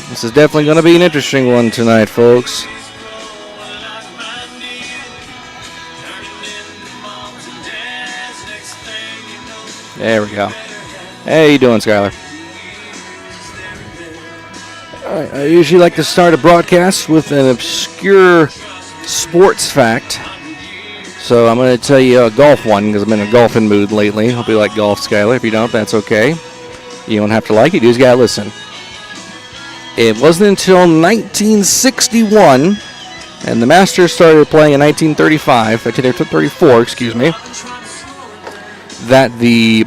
This is definitely going to be an interesting one tonight, folks. There we go. Hey, how you doing, Skylar? All right, I usually like to start a broadcast with an obscure sports fact. So I'm going to tell you a golf one because I'm in a golfing mood lately. Hope you like golf, Skylar. If you don't, that's okay. You don't have to like it. You just got to listen. It wasn't until 1961, and the Masters started playing in 1935, 1934, excuse me, that the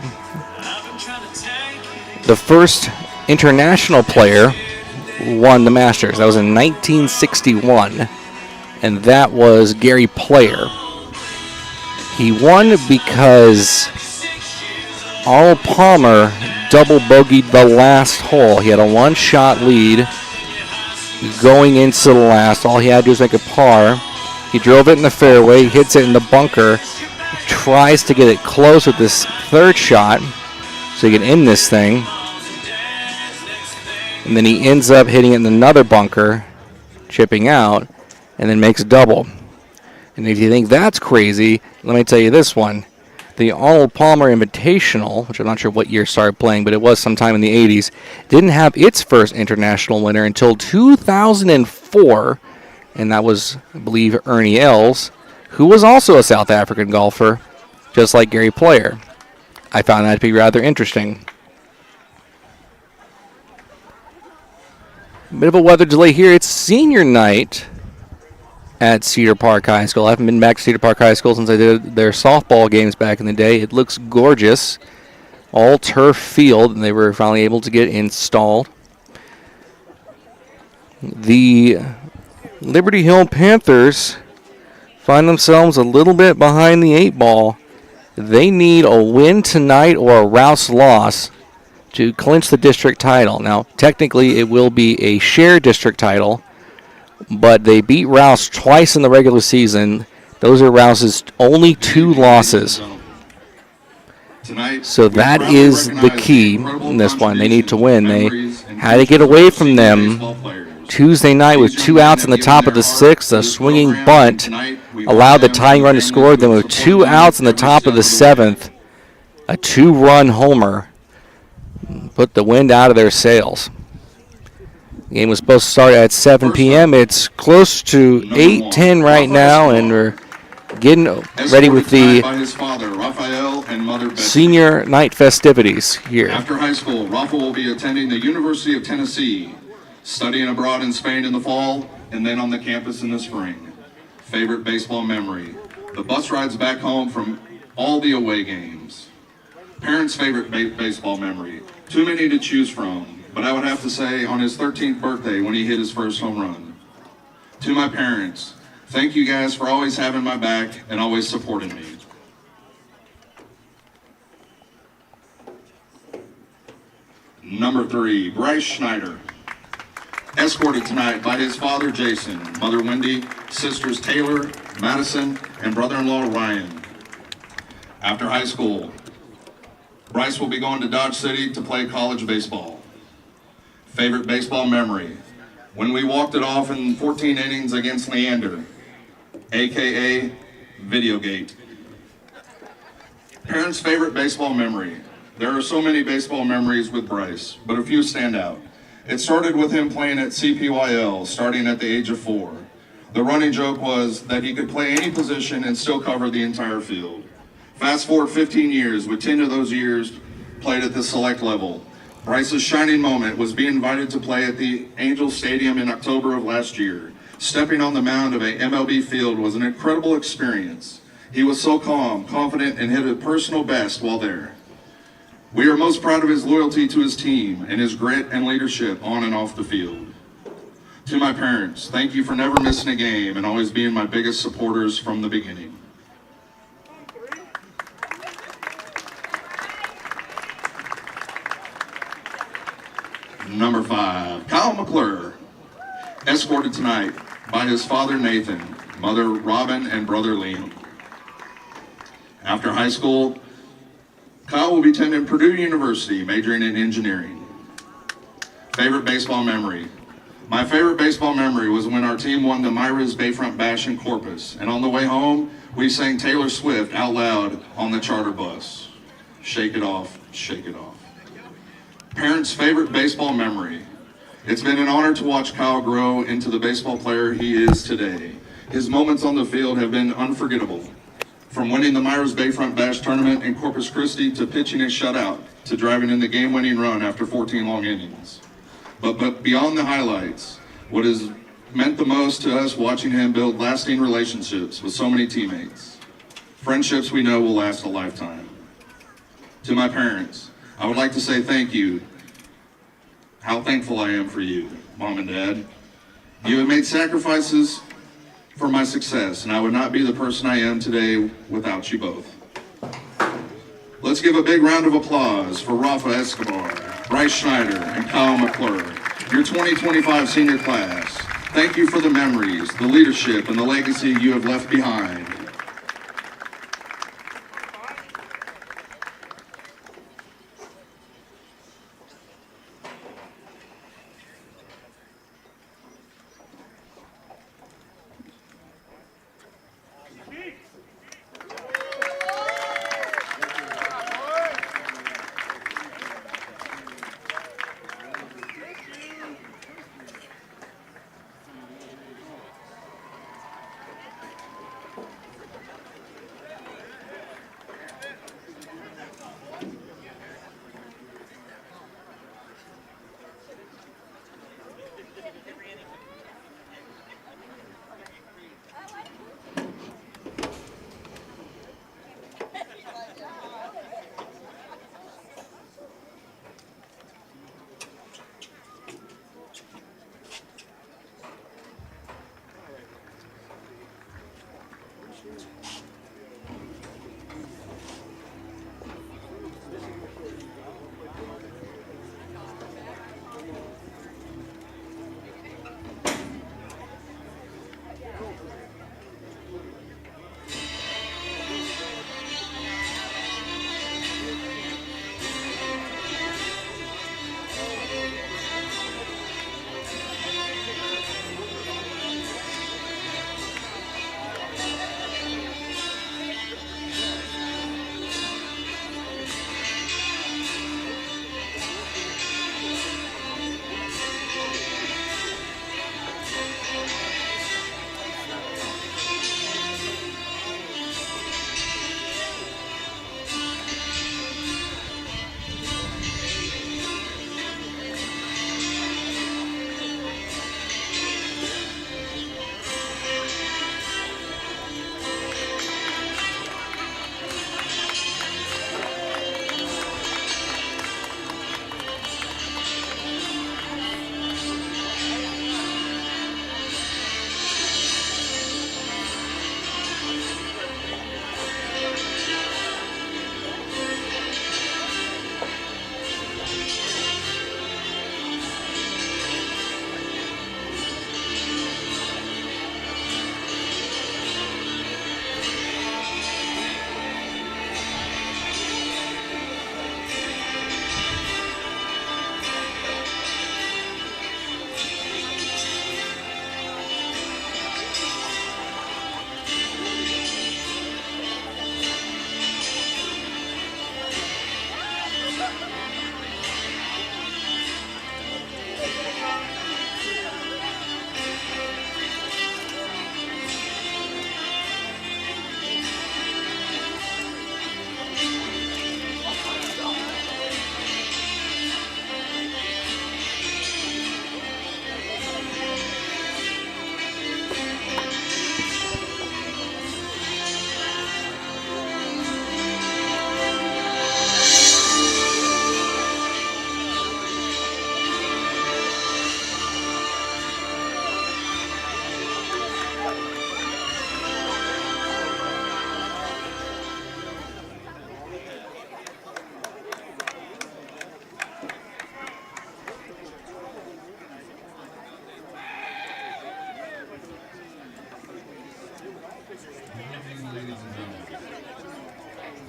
first international player won the Masters. That was in 1961, and that was Gary Player. He won because Arnold Palmer double bogeyed the last hole. He had a one-shot lead going into the last. All he had to do was make a par. He drove it in the fairway, hits it in the bunker, tries to get it close with this third shot so he can end this thing. And then he ends up hitting it in another bunker, chipping out, and then makes a double. And if you think that's crazy, let me tell you this one. The Arnold Palmer Invitational, which I'm not sure what year started playing, but it was sometime in the 80s, didn't have its first international winner until 2004, and that was, I believe, Ernie Els, who was also a South African golfer, just like Gary Player. I found that to be rather interesting. Bit of a weather delay here. It's senior night at Cedar Park High School. I haven't been back to Cedar Park High School since I did their softball games back in the day. It looks gorgeous. All turf field, and they were finally able to get installed. The Liberty Hill Panthers find themselves a little bit behind the 8 ball. They need a win tonight or a Rouse loss to clinch the district title. Now, technically, it will be a shared district title, but they beat Rouse twice in the regular season. Those are Rouse's only 2 losses. So that is the key in this one. They need to win. They had to get away from them Tuesday night with 2 outs in the top of the 6th. A swinging bunt allowed the tying run to score. Then with 2 outs in the top of the 7th, a 2-run homer put the wind out of their sails. The game was supposed to start at 7 p.m. It's close to 8:10 right now, and we're getting ready with the senior night festivities here. After high school, Rafa will be attending the University of Tennessee, studying abroad in Spain in the fall, and then on the campus in the spring. Favorite baseball memory: the bus rides back home from all the away games. Parents' favorite baseball memory: too many to choose from, but I would have to say on his 13th birthday when he hit his first home run. To my parents, thank you guys for always having my back and always supporting me. Number 3, Bryce Schneider. Escorted tonight by his father Jason, mother Wendy, sisters Taylor, Madison, and brother-in-law Ryan. After high school, Bryce will be going to Dodge City to play college baseball. Favorite baseball memory: when we walked it off in 14 innings against Leander, a.k.a. Videogate. Parents' favorite baseball memory: there are so many baseball memories with Bryce, but a few stand out. It started with him playing at CPYL, starting at the age of 4. The running joke was that he could play any position and still cover the entire field. Fast forward 15 years, with 10 of those years played at the select level. Bryce's shining moment was being invited to play at the Angels Stadium in October of last year. Stepping on the mound of a MLB field was an incredible experience. He was so calm, confident, and hit a personal best while there. We are most proud of his loyalty to his team and his grit and leadership on and off the field. To my parents, thank you for never missing a game and always being my biggest supporters from the beginning. Number 5, Kyle McClure. Escorted tonight by his father Nathan, mother Robin, and brother Liam. After high school, Kyle will be attending Purdue University, majoring in engineering. Favorite baseball memory: My favorite baseball memory was when our team won the Myra's Bayfront Bash in Corpus, and on the way home, we sang Taylor Swift out loud on the charter bus. Shake it off, shake it off. Parents' favorite baseball memory. It's been an honor to watch Kyle grow into the baseball player he is today. His moments on the field have been unforgettable. From winning the Myra's Bayfront Bash tournament in Corpus Christi to pitching a shutout to driving in the game-winning run after 14 long innings. But beyond the highlights, what has meant the most to us watching him build lasting relationships with so many teammates. Friendships we know will last a lifetime. To my parents, I would like to say thank you. How thankful I am for you, Mom and Dad. You have made sacrifices for my success, and I would not be the person I am today without you both. Let's give a big round of applause for Rafa Escobar, Bryce Schneider, and Kyle McClure, your 2025 senior class. Thank you for the memories, the leadership, and the legacy you have left behind.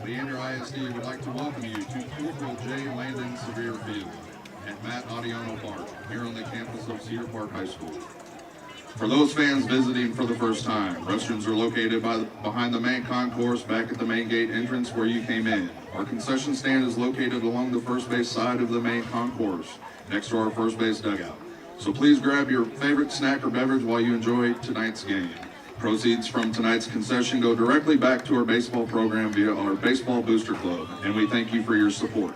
Leander ISD would like to welcome you to Corporal J. Landon Severe Field. At Matt Audiano Park, here on the campus of Cedar Park High School. For those fans visiting for the first time, restrooms are located behind the main concourse back at the main gate entrance where you came in. Our concession stand is located along the first base side of the main concourse, next to our first base dugout. So please grab your favorite snack or beverage while you enjoy tonight's game. Proceeds from tonight's concession go directly back to our baseball program via our Baseball Booster Club, and we thank you for your support.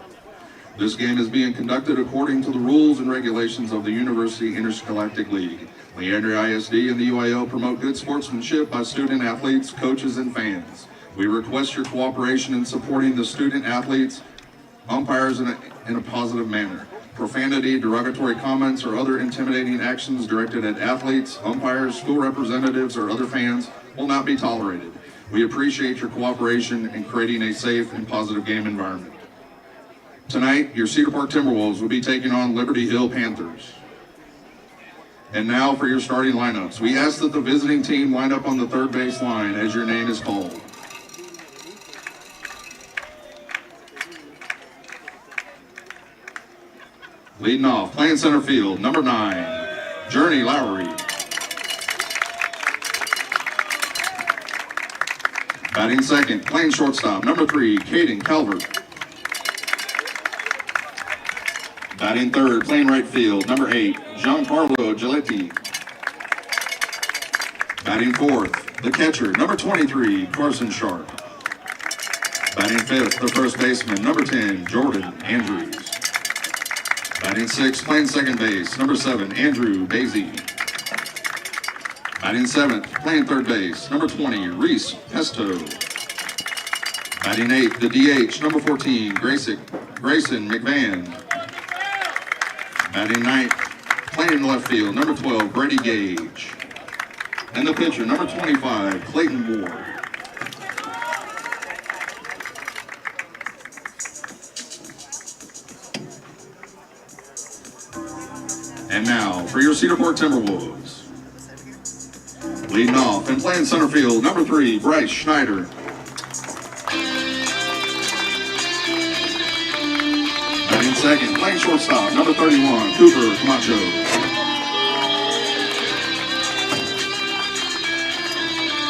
This game is being conducted according to the rules and regulations of the University Interscholastic League. Leandria ISD and the UIL promote good sportsmanship by student athletes, coaches, and fans. We request your cooperation in supporting the student athletes, umpires in a positive manner. Profanity, derogatory comments, or other intimidating actions directed at athletes, umpires, school representatives, or other fans will not be tolerated. We appreciate your cooperation in creating a safe and positive game environment. Tonight, your Cedar Park Timberwolves will be taking on Liberty Hill Panthers. And now for your starting lineups. We ask that the visiting team line up on the third base line as your name is called. Leading off, playing center field, number 9, Journey Lowry. Batting second, playing shortstop, number 3, Caden Calvert. Batting third, playing right field, number 8, Giancarlo Giletti. Batting fourth, the catcher, number 23, Carson Sharp. Batting fifth, the first baseman, number 10, Jordan Andrews. Batting sixth, playing second base, number 7, Andrew Basie. Batting seventh, playing third base, number 20, Reese Pesto. Batting eighth, the DH, number 14, Grayson McVan. Batting ninth, playing left field, number 12, Brady Gage. And the pitcher, number 25, Clayton Ward. And now, for your Cedar Park Timberwolves. Leading off and playing center field, number 3, Bryce Schneider. Batting second, playing shortstop, number 31, Cooper Camacho.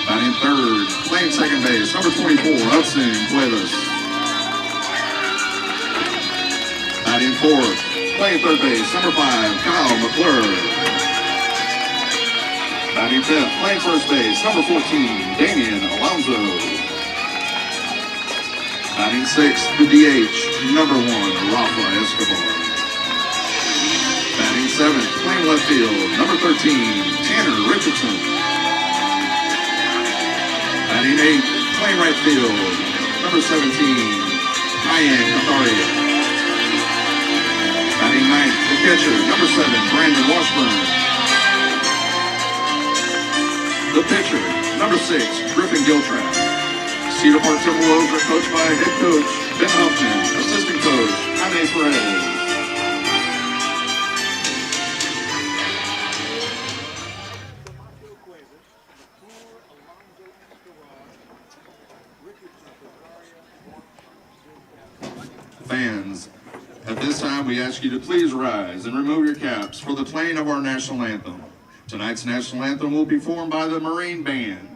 Batting third, playing second base, number 24, Hudson Cuevas. Batting fourth, playing third base, number 5, Kyle McClure. Batting fifth, playing first base, number 14, Damian Alonzo. Batting sixth, the DH, number 1, Rafa Escobar. Batting seventh, playing left field, number 13, Tanner Richardson. Batting eighth, playing right field, number 17, Ryan Catharia. Batting ninth, the catcher, number 7, Brandon Washburn. The pitcher, number 6, Griffin Giltrap. Cedar Park Timberwolves are coached by head coach Ben Huffman, assistant coach Jaime Perez. Fans, at this time we ask you to please rise and remove your caps for the playing of our national anthem. Tonight's national anthem will be performed by the Marine Band.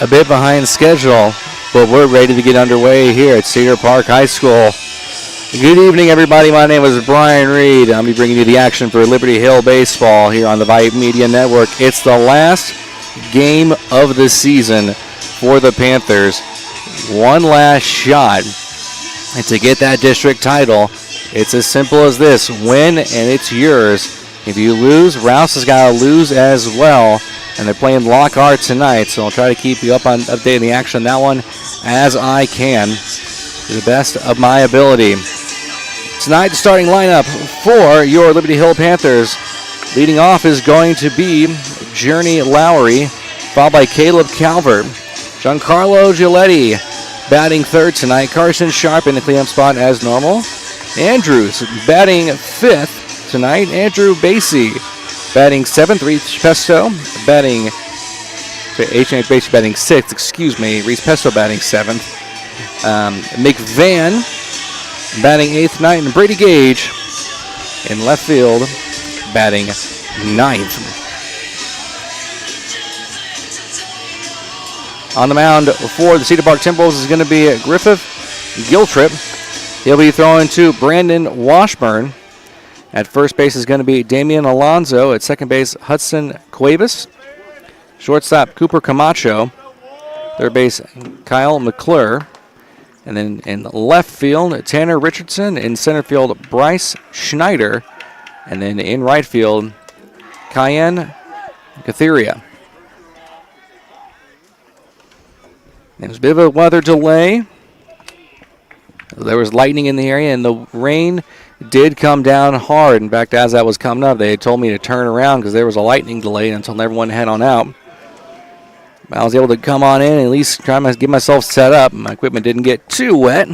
a bit behind schedule, but we're ready to get underway here at Cedar Park High School. Good evening, everybody. My name is Brian Reed. I'll be bringing you the action for Liberty Hill Baseball here on the Vype Media Network. It's the last game of the season for the Panthers. One last shot and to get that district title. It's as simple as this. Win, and it's yours. If you lose, Rouse has got to lose as well. And they're playing Lockhart tonight, so I'll try to keep you updated the action on that one as I can to the best of my ability. Tonight, the starting lineup for your Liberty Hill Panthers. Leading off is going to be Journey Lowry, followed by Caleb Calvert. Giancarlo Giletti batting third tonight. Carson Sharp in the cleanup spot as normal. Andrews batting fifth tonight. Andrew Basie batting seventh. Reese Pesto batting Basie batting sixth. Excuse me. Reese Pesto batting seventh. McVan batting eighth tonight, and Brady Gage in left field batting ninth. On the mound for the Cedar Park Timberwolves is going to be Griffith Giltrip. He'll be throwing to Brandon Washburn. At first base is going to be Damian Alonzo. At second base, Hudson Cuevas. Shortstop, Cooper Camacho. Third base, Kyle McClure. And then in left field, Tanner Richardson. In center field, Bryce Schneider. And then in right field, Cayenne Gatheria. There's a bit of a weather delay. There was lightning in the area, and the rain did come down hard. In fact, as that was coming up, they had told me to turn around because there was a lightning delay until everyone head on out. I was able to come on in and at least try to get myself set up. My equipment didn't get too wet.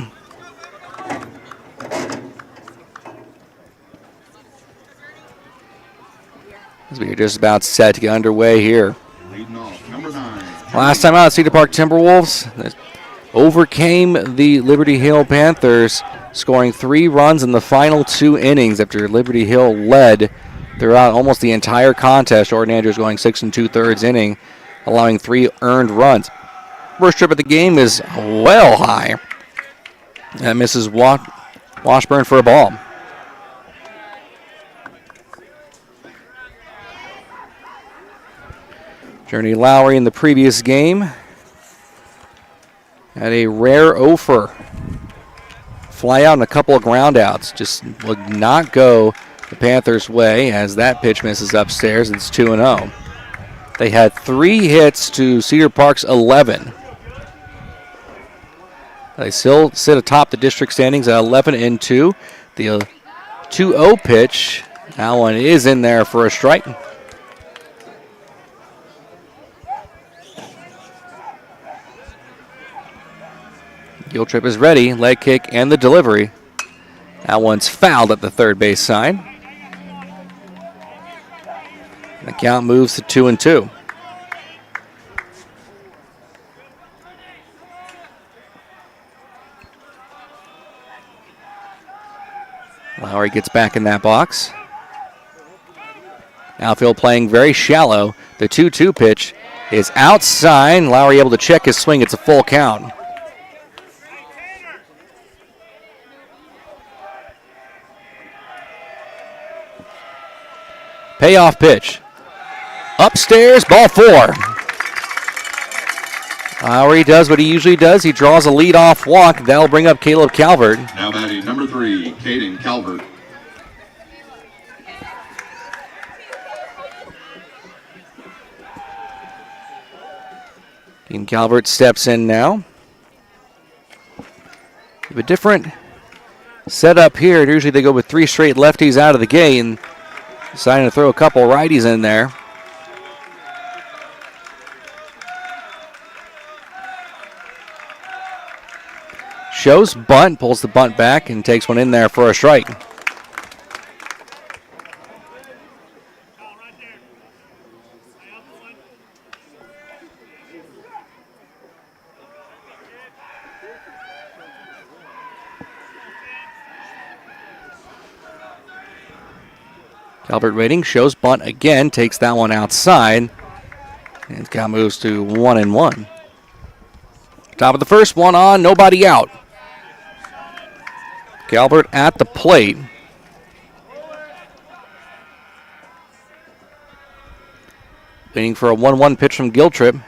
As we are just about set to get underway here. Leading off, number 9. Last time out, Cedar Park Timberwolves overcame the Liberty Hill Panthers, scoring 3 runs in the final 2 innings after Liberty Hill led throughout almost the entire contest. Jordan Andrews going 6 2/3 inning, allowing 3 earned runs. First trip of the game is well high. That misses Washburn for a ball. Journey Lowry in the previous game had a rare offer. Fly out and a couple of ground outs. Just would not go the Panthers' way as that pitch misses upstairs. It's 2-0. They had 3 hits to Cedar Park's 11. They still sit atop the district standings at 11-2. The 2-0 pitch, that one is in there for a strike. Giltrip is ready, leg kick and the delivery. That one's fouled at the third base side. The count moves to 2-2. Lowry gets back in that box. Outfield playing very shallow. The 2-2 pitch is outside. Lowry able to check his swing. It's a full count. Payoff pitch. Upstairs, ball 4. Lowry does what he usually does. He draws a leadoff walk. That'll bring up Caleb Calvert. Now batting number 3, Caden Calvert. Caden Calvert steps in now. We have a different setup here. Usually they go with 3 straight lefties out of the gate, and deciding to throw a couple righties in there. Shows bunt, pulls the bunt back, and takes one in there for a strike. Calvert waiting, shows bunt again, takes that one outside. And count moves to 1-1. Top of the first, one on, nobody out. Galbert at the plate. Waiting for a 1-1 pitch from Giltrip.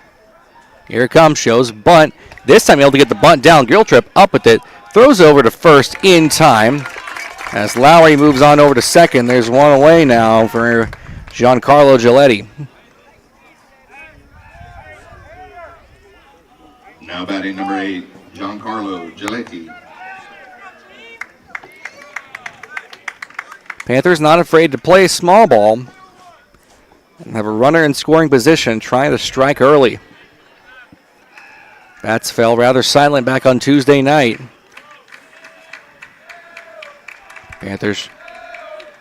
Here it comes, shows bunt. This time able to get the bunt down. Giltrip up with it. Throws over to first in time. As Lowry moves on over to second, there's one away now for Giancarlo Giletti. Now batting number 8, Giancarlo Giletti. Panthers not afraid to play small ball and have a runner in scoring position trying to strike early. Bats fell rather silent back on Tuesday night. Panthers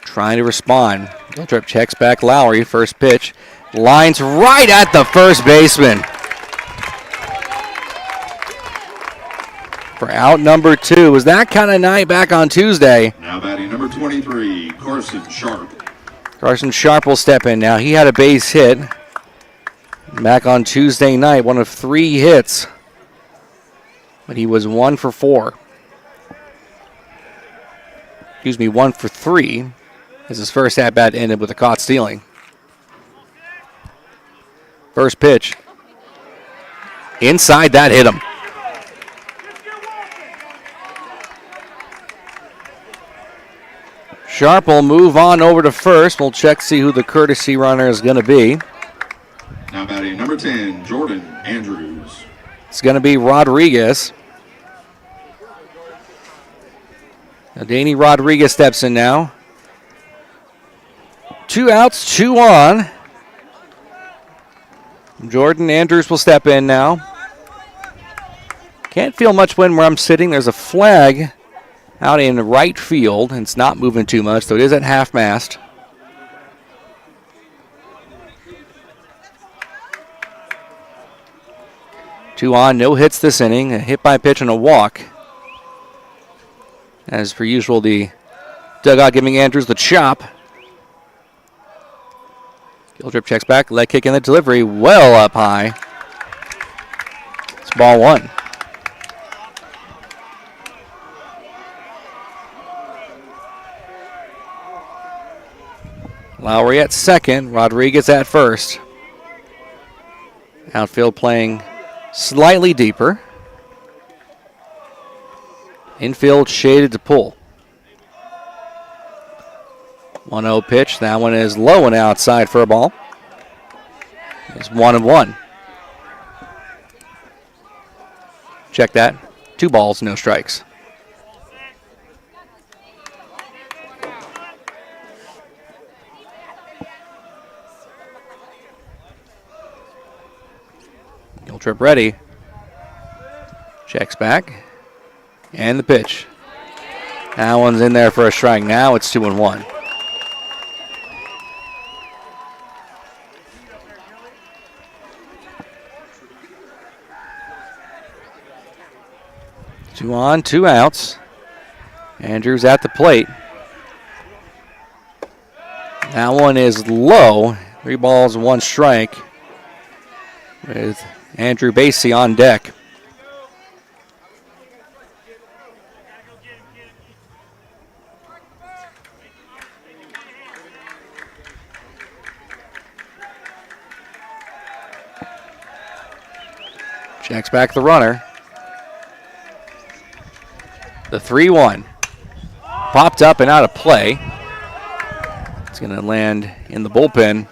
trying to respond. Giltrip checks back Lowry, first pitch. Lines right at the first baseman. For out number 2. Was that kind of night back on Tuesday? Now batting number 23, Carson Sharp. Carson Sharp will step in now. He had a base hit back on Tuesday night, one of 3 hits. But he was 1 for 4. Excuse me, 1 for 3. As his first at-bat ended with a caught stealing. First pitch. Inside, that hit him. Sharp will move on over to first. We'll check, see who the courtesy runner is going to be. Now batting number 10, Jordan Andrews. It's going to be Rodriguez. Now Danny Rodriguez steps in now. 2 outs, 2 on. Jordan Andrews will step in now. Can't feel much wind where I'm sitting. There's a flag out in right field. It's not moving too much, so it is at half mast. Two on, no hits this inning. A hit by pitch and a walk. As per usual, the dugout giving Andrews the chop. Giltrip checks back, leg kick in the delivery, well up high. It's ball 1. Lowry at second, Rodriguez at first. Outfield playing slightly deeper. Infield shaded to pull. 1-0 pitch. That one is low and outside for a ball. It's 1-1. Check that. 2 balls, no strikes. Giltrip ready. Checks back. And the pitch. That one's in there for a strike. Now it's 2-1. Two on, 2 outs. Andrews at the plate. That one is low. 3 balls, 1 strike. With Andrew Basie on deck. Checks back the runner. The 3-1. Popped up and out of play. It's going to land in the bullpen.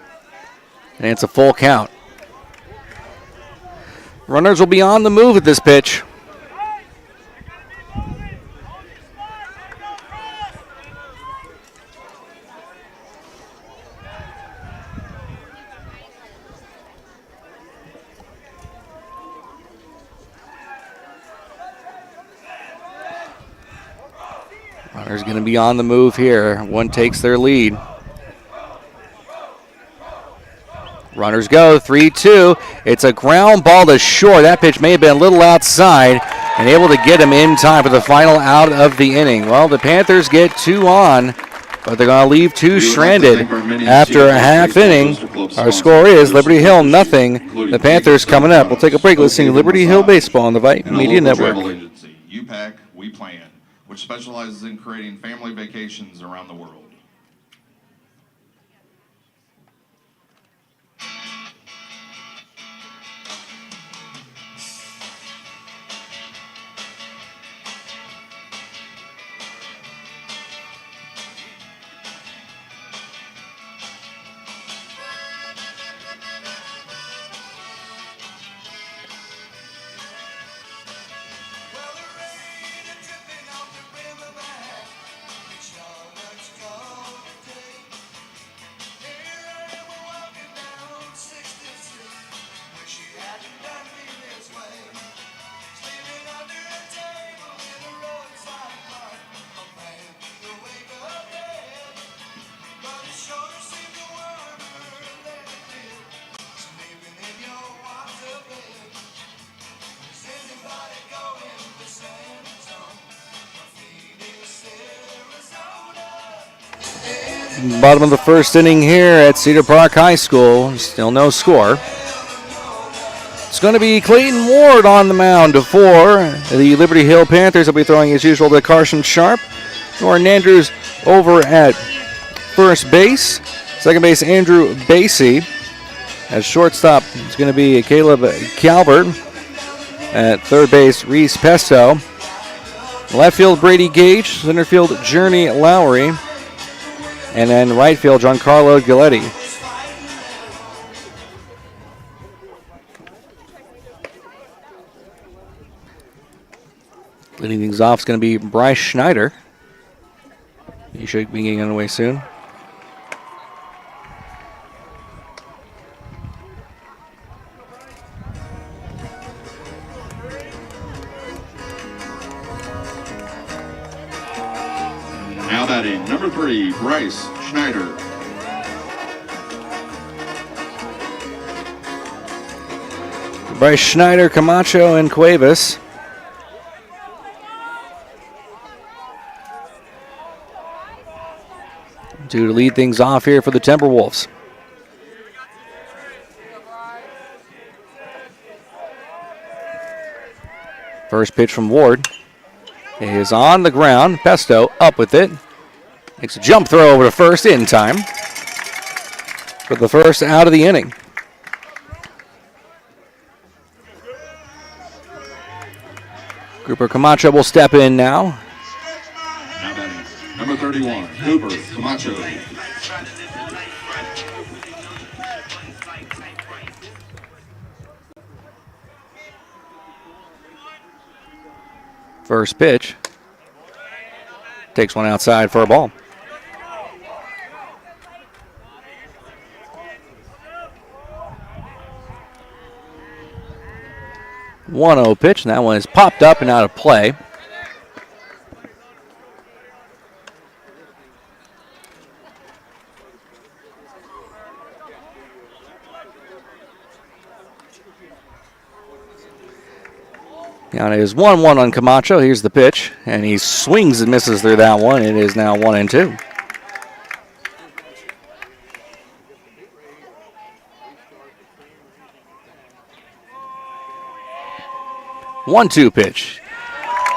And it's a full count. Runners will be on the move at this pitch. Runners going to be on the move here. One takes their lead. Runners go, 3-2. It's a ground ball to short. That pitch may have been a little outside and able to get him in time for the final out of the inning. Well, the Panthers get 2 on but they're going to leave two We would like to stranded thank our many after Cedar a half Baseball inning. Booster Club Our sponsors score for is their Liberty support Hill this nothing. year, including The Panthers Vegas coming up. We'll take a break. Products, Listening to Oak Liberty Haven Hill Massage, Baseball on the Vype and a Media local Network. travel agency, UPAC We Plan, which specializes in creating family vacations around the world. Bottom of the first inning here at Cedar Park High School. Still no score. It's going to be Clayton Ward on the mound for the Liberty Hill Panthers. Will be throwing as usual to Carson Sharp. Norton Andrews over at first base. Second base, Andrew Basie. At shortstop, it's going to be Caleb Calvert. At third base, Reese Pesto. Left field, Brady Gage. Center field, Journey Lowry. And then right field, Giancarlo Galetti. Leading things off is going to be Bryce Schneider. He should be getting underway soon. Now batting, number 3, Bryce Schneider. Bryce Schneider, Camacho, and Cuevas. To lead things off here for the Timberwolves. First pitch from Ward is on the ground. Pesto up with it. Makes a jump throw over to first in time for the first out of the inning. Cooper Camacho will step in now. Now batting, number 31, Cooper Camacho. First pitch. Takes one outside for a ball. One 1-0 pitch, and that one is popped up and out of play. Now it is 1-1 on Camacho. Here's the pitch, and he swings and misses through that one. It is now 1-2. One-two pitch.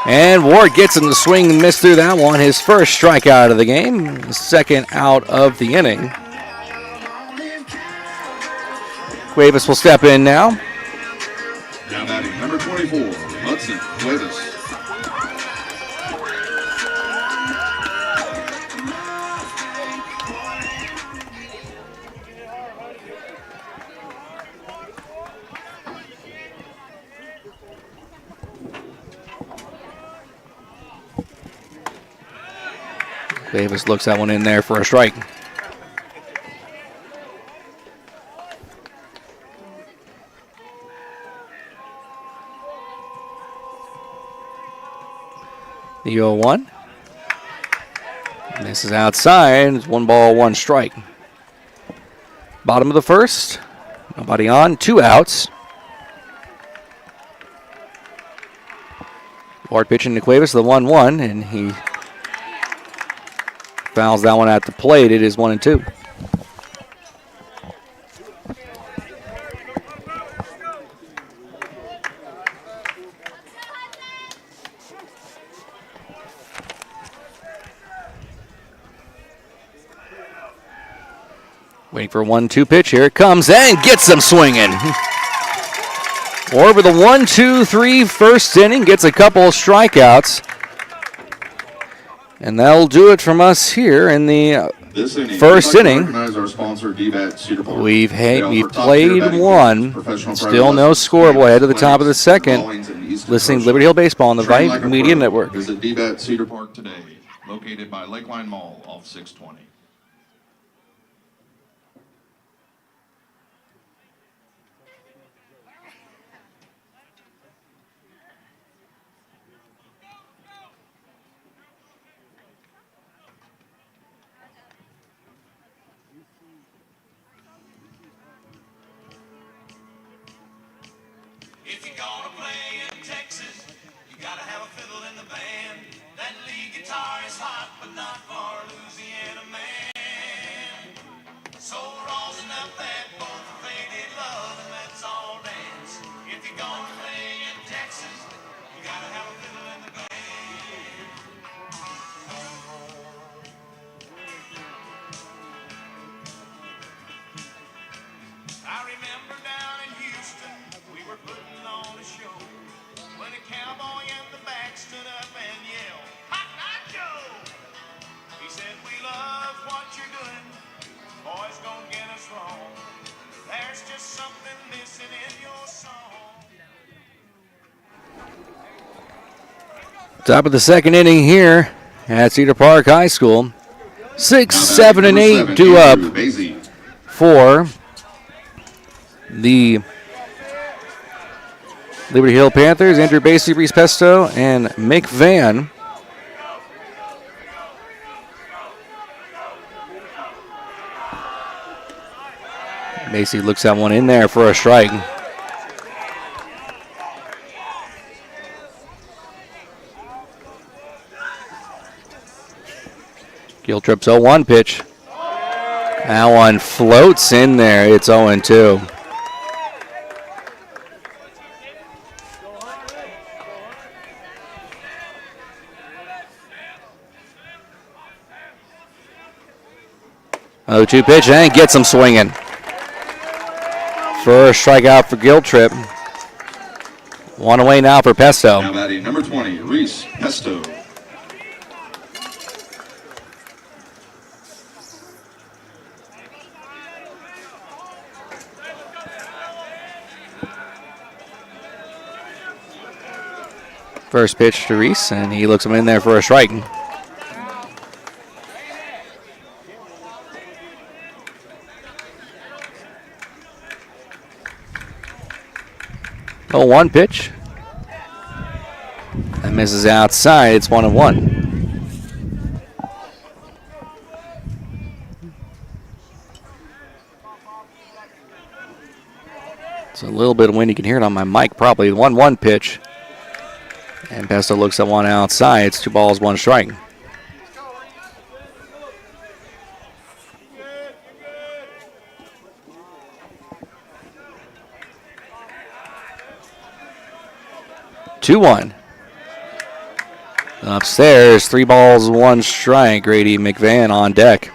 And Ward gets him to swing and miss through that one. His first strikeout of the game, second out of the inning. Cuevas will step in now. Now batting, number 24, Hudson Cuevas. Davis looks that one in there for a strike. The 0-1. This is outside. It's 1-1 strike. Bottom of the first. Nobody on. 2 outs. Ward pitching to Cuevas, the 1-1, and he fouls that one at the plate. It is 1-2. Waiting for a 1-2 pitch. Here it comes and gets them swinging. Over the 1-2-3 first inning, gets a couple of strikeouts. And that'll do it from us here in the first inning. We've played one. Still no scorable ahead of the top of the second. Listening to Liberty Hill Baseball on the Vype Media Network. Visit DBAT Cedar Park today, located by Lakeline Mall off 620. If you're gonna play in Texas, you gotta have a fiddle in the band. That lead guitar is hot, but not for Louisiana man. So rosin up that boat for faded love, and let's all dance. If you're gonna play in Texas, you gotta have a fiddle in the band. I remember down in Houston, we were putting on a show when a cowboy in the back stood up and yelled, "Hot Night Joe!" He said, "We love what you're doing, boys gonna get us wrong. There's just something missing in your song." Top of the second inning here at Cedar Park High School. 6, 7, and 8 due up for the Liberty Hill Panthers. Andrew Basie, Reese Pesto, and Mick Van. Basie looks at one in there for a strike. Giltrip's 0-1 pitch. That one floats in there. It's 0-2. Oh, 2 pitch and gets him swinging. First strikeout for Giltrip. One away now for Pesto. Now batting number 20, Reese Pesto. First pitch to Reese, and he looks him in there for a strike. Oh, 1 pitch. That misses outside. It's 1-1. It's a little bit of wind. You can hear it on my mic probably. 1-1 pitch. And Pesto looks at one outside. It's 2 balls, 1 strike. Two one. Upstairs, 3 balls, 1 strike. Grady McVan on deck.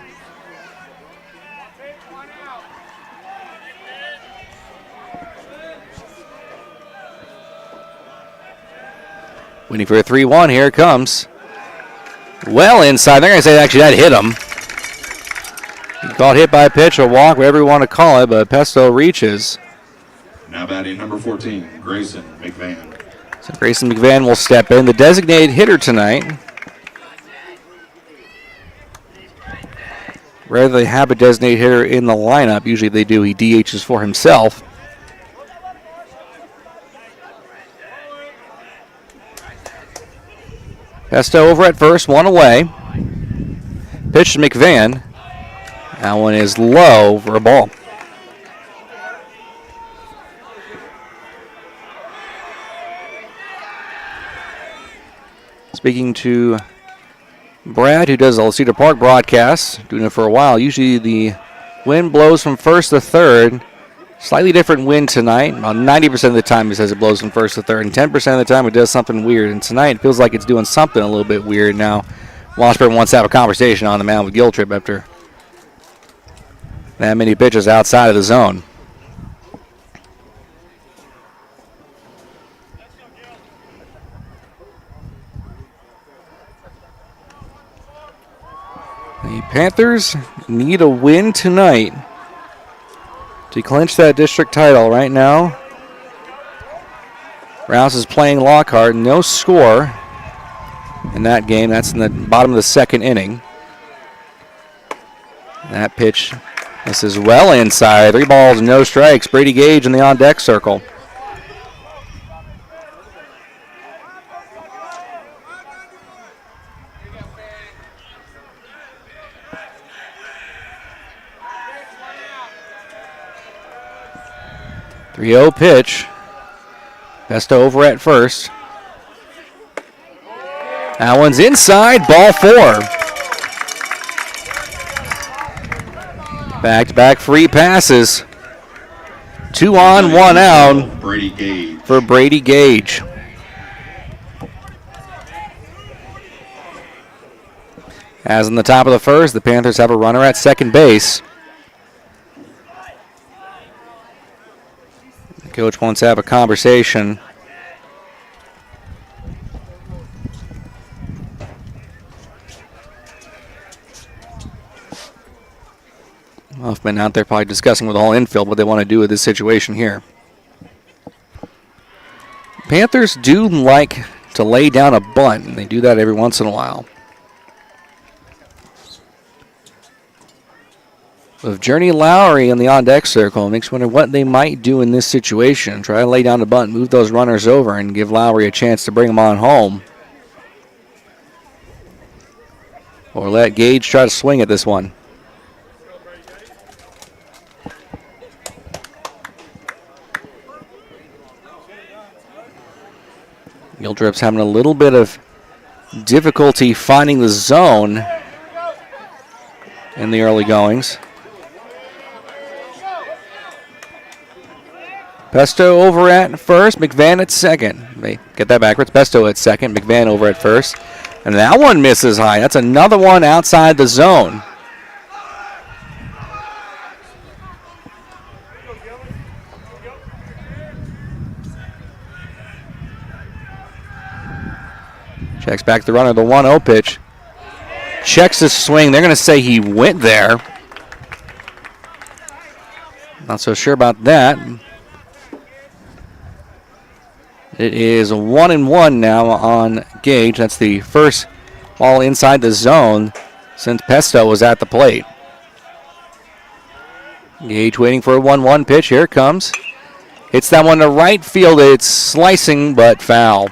Waiting for a 3-1. Here it comes. Well inside. They're going to say actually that hit him. He called hit by a pitch, a walk, whatever you want to call it, but Pesto reaches. Now batting number 14, Grayson McVan. So Grayson McVan will step in, the designated hitter tonight. Rather they have a designated hitter in the lineup. Usually they do. He DHs for himself. Pesto over at first, 1 away. Pitch to McVan. That one is low for a ball. Speaking to Brad, who does all the Cedar Park broadcasts, doing it for a while. Usually the wind blows from first to third. Slightly different wind tonight. About 90% of the time it says it blows from first to third, and 10% of the time it does something weird. And tonight it feels like it's doing something a little bit weird. Now, Washburn wants to have a conversation on the mound with Giltrip after that many pitches outside of the zone. The Panthers need a win tonight to clinch that district title. Right now, Rouse is playing Lockhart. No score in that game. That's in the bottom of the second inning. That pitch, this is well inside. 3 balls, no strikes. Brady Gage in the on-deck circle. .30 pitch. Pesto over at first. That one's inside. Ball 4. Back-to-back free passes. 2 on, 1 out for Brady Gage. As in the top of the first, the Panthers have a runner at second base. Coach wants to have a conversation. Huffman out there probably discussing with the whole infield what they want to do with this situation here. Panthers do like to lay down a bunt, and they do that every once in a while. With Journey Lowry in the on-deck circle, it makes you wonder what they might do in this situation. Try to lay down the bunt, move those runners over, and give Lowry a chance to bring them on home. Or let Gage try to swing at this one. Giltrip's having a little bit of difficulty finding the zone in the early goings. Pesto over at first, McVan at second. They get that backwards. Pesto at second, McVan over at first. And that one misses high. That's another one outside the zone. Checks back the runner, the 1-0 pitch. Checks his swing. They're going to say he went there. Not so sure about that. It is 1-1 now on Gage. That's the first ball inside the zone since Pesto was at the plate. Gage waiting for a 1-1 pitch. Here it comes. Hits that one to right field. It's slicing but foul.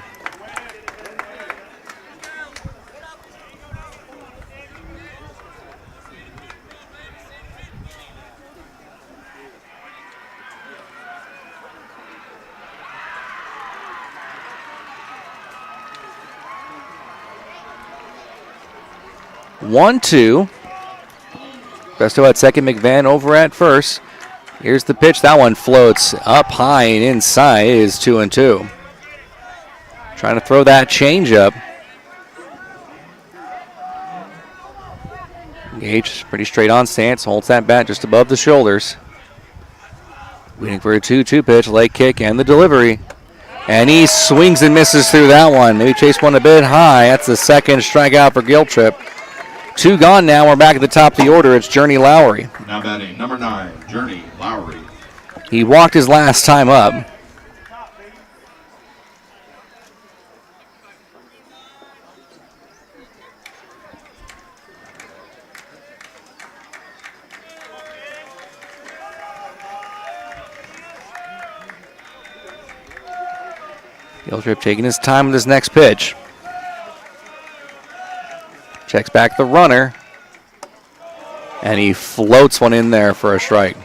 One-two. Pesto at second, McVan over at first. Here's the pitch. That one floats up high and inside. It is 2-2. Trying to throw that changeup. Gage, pretty straight on stance, holds that bat just above the shoulders. Waiting for a 2-2 pitch, leg kick, and the delivery. And he swings and misses through that one. Maybe chased one a bit high. That's the second strikeout for Giltrip. 2 gone now. We're back at the top of the order. It's Journey Lowry. Now batting, number 9, Journey Lowry. He walked his last time up. Giltrip taking his time with his next pitch. Checks back the runner. And he floats one in there for a strike.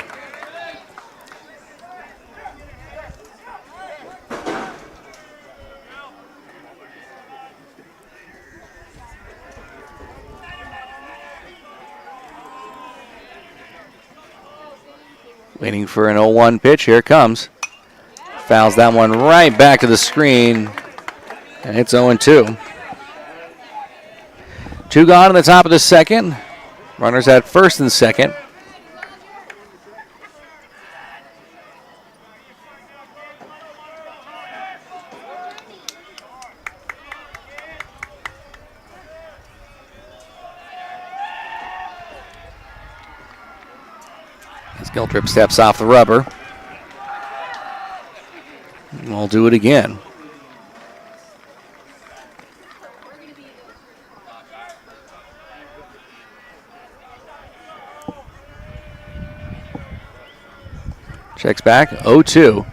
Waiting for an 0-1 pitch. Here it comes. Fouls that one right back to the screen. And it's 0-2. 2 gone in the top of the second. Runners at first and second. As Giltrip steps off the rubber. We'll do it again. Checks back, 0-2.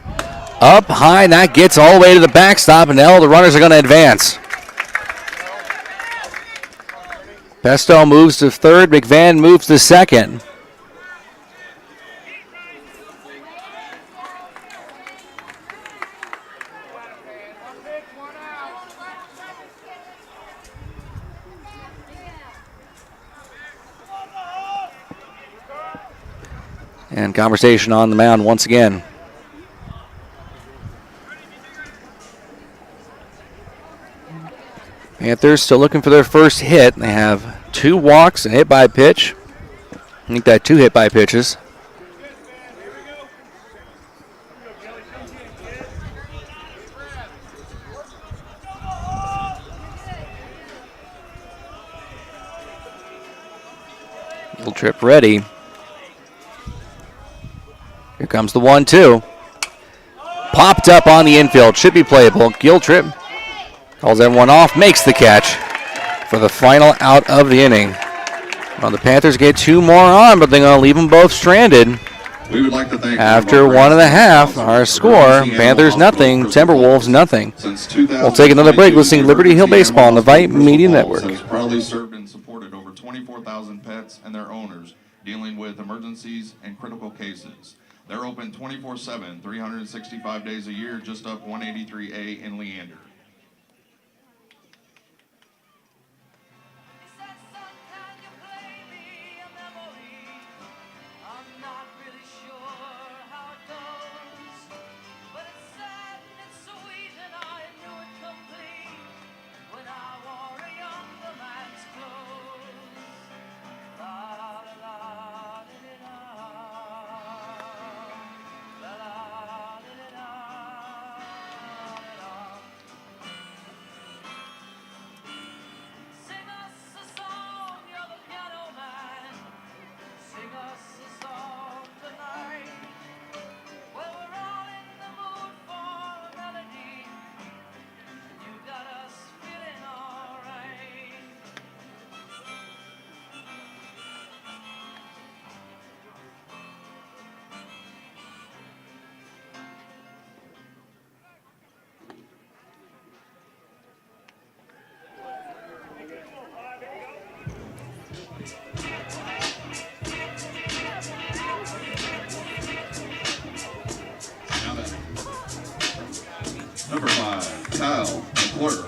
Up high, and that gets all the way to the backstop, and now the runners are going to advance. Pesto moves to third, McVan moves to second. And conversation on the mound once again. Panthers still looking for their first hit. They have 2 walks and hit by pitch. I think that 2 hit by pitches. Little trip ready. Here comes the 1-2. Popped up on the infield. Should be playable. Giltrip calls everyone off. Makes the catch for the final out of the inning. Well, the Panthers get 2 more on, but they're going to leave them both stranded. We would like to thank After 1.5, our score, Panthers nothing, Timberwolves nothing. We'll take another break listening to Liberty Hill Baseball on the Vype Media Network. Has proudly served and supported over 24,000 pets and their owners dealing with emergencies and critical cases. They're open 24/7, 365 days a year, just up 183A in Leander. Number 5, Kyle McClure.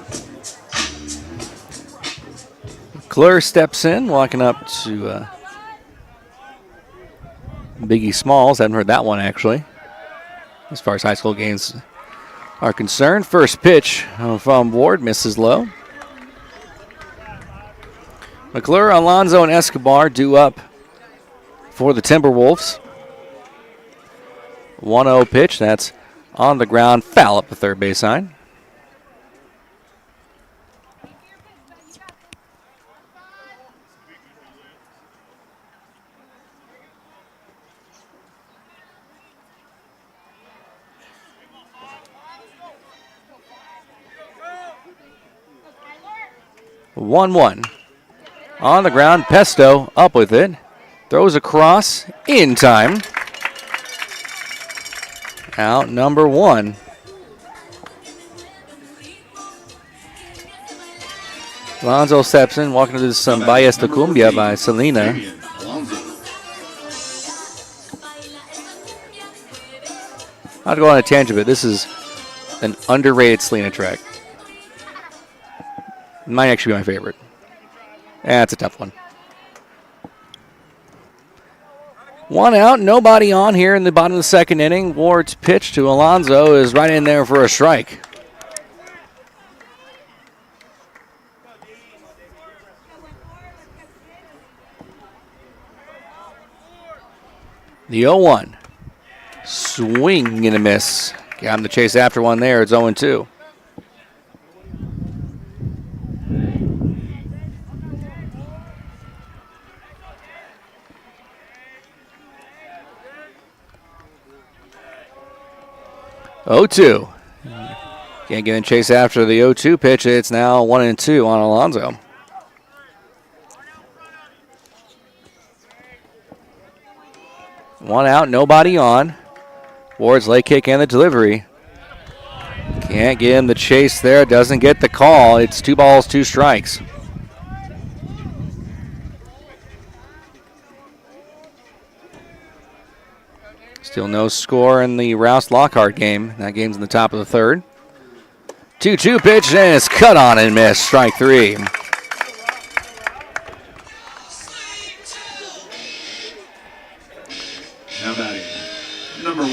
McClure steps in, walking up to Biggie Smalls. Haven't heard that one, actually, as far as high school games are concerned. First pitch from Ward, misses low. McClure, Alonzo, and Escobar due up for the Timberwolves. 1-0 pitch, that's on the ground, foul up the third base line. One on the ground. Pesto up with it, throws across in time. Out number 1. Alonzo steps in, walking into some Valles de Cumbia by Selena. I'll go on a tangent, but this is an underrated Selena track. Might actually be my favorite. That's a tough one. One out, nobody on here in the bottom of the second inning. Ward's pitch to Alonso is right in there for a strike. The 0-1. Swing and a miss. Got him to chase after one there. It's 0-2. Oh-2. Can't get in chase after the 0-2 pitch. It's now 1-2 on Alonso. One out, nobody on. Ward's late kick and the delivery. Can't get him the chase there. Doesn't get the call. It's 2 balls, 2 strikes. Still no score in the Rouse-Lockhart game. That game's in the top of the third. 2-2 pitch, and it's cut on and missed. Strike 3. Now batting, number 1,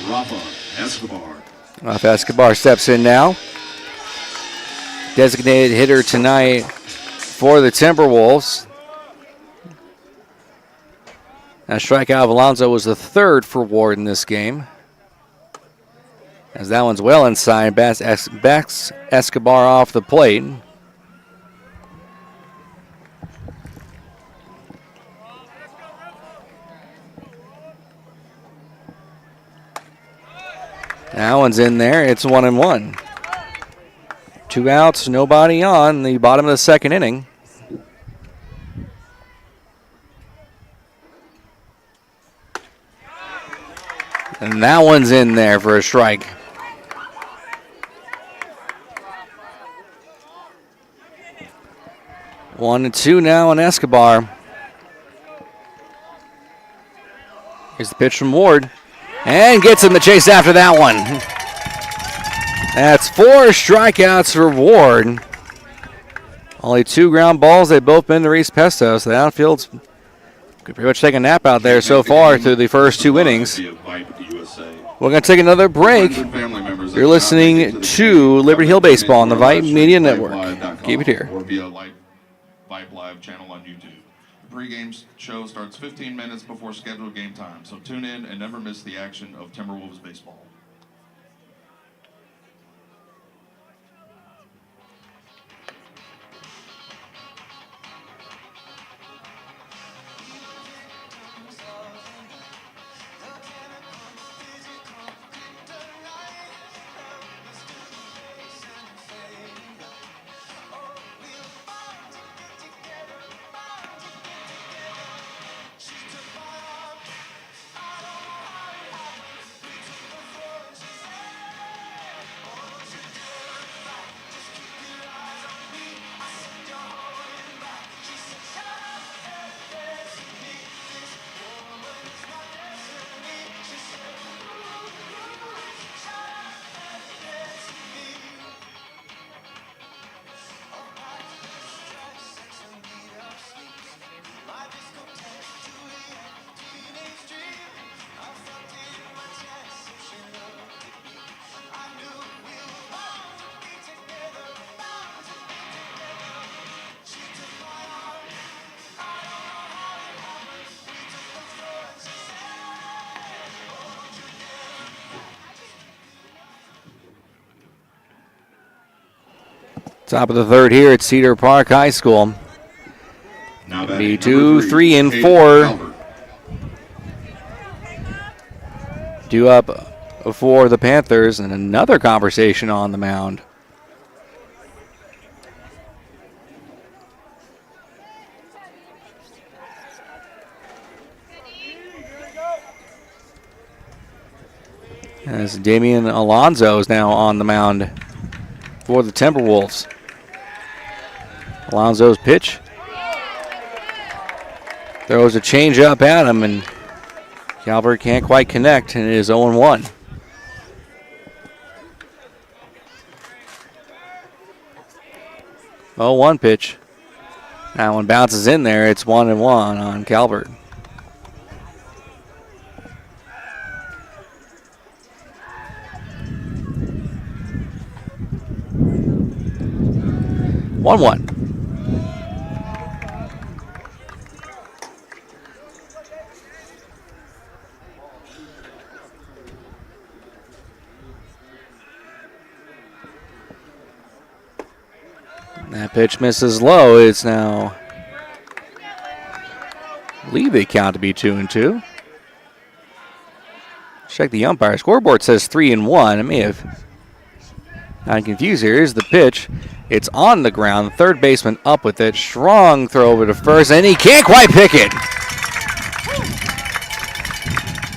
Rafa Escobar. Rafa Escobar steps in now. Designated hitter tonight for the Timberwolves. That strikeout of Alonso was the 3rd for Ward in this game. As that one's well inside, backs Escobar off the plate. That one's in there. It's 1-1. 2 outs, nobody on the bottom of the second inning. And that one's in there for a strike. One and 2 now on Escobar. Here's the pitch from Ward. And gets him the chase after that one. That's 4 strikeouts for Ward. Only 2 ground balls. They've both been to Reese Pesto, so the outfield's could pretty much take a nap out there so far through the first 2 innings. We're going to take another break. You're listening to Liberty Hill Baseball on the Vype Media Network. Keep it here. Or via Vype Live channel on YouTube. The pregame show starts 15 minutes before scheduled game time, so tune in and never miss the action of Timberwolves baseball. Top of the third here at Cedar Park High School. Now Be 2, 3, and 4. Due up for the Panthers, and another conversation on the mound. As Damian Alonso is now on the mound for the Timberwolves. Alonso's pitch. Throws a change-up at him, and Calvert can't quite connect, and it is 0-1. Oh, 1 pitch. That one bounces in there. It's 1-1 on Calvert. 1-1. That pitch misses low. It's now, I believe they count to be 2-2. Check the umpire. Scoreboard says 3-1. I may have gotten confused here. Here's the pitch. It's on the ground. Third baseman up with it. Strong throw over to first, and he can't quite pick it.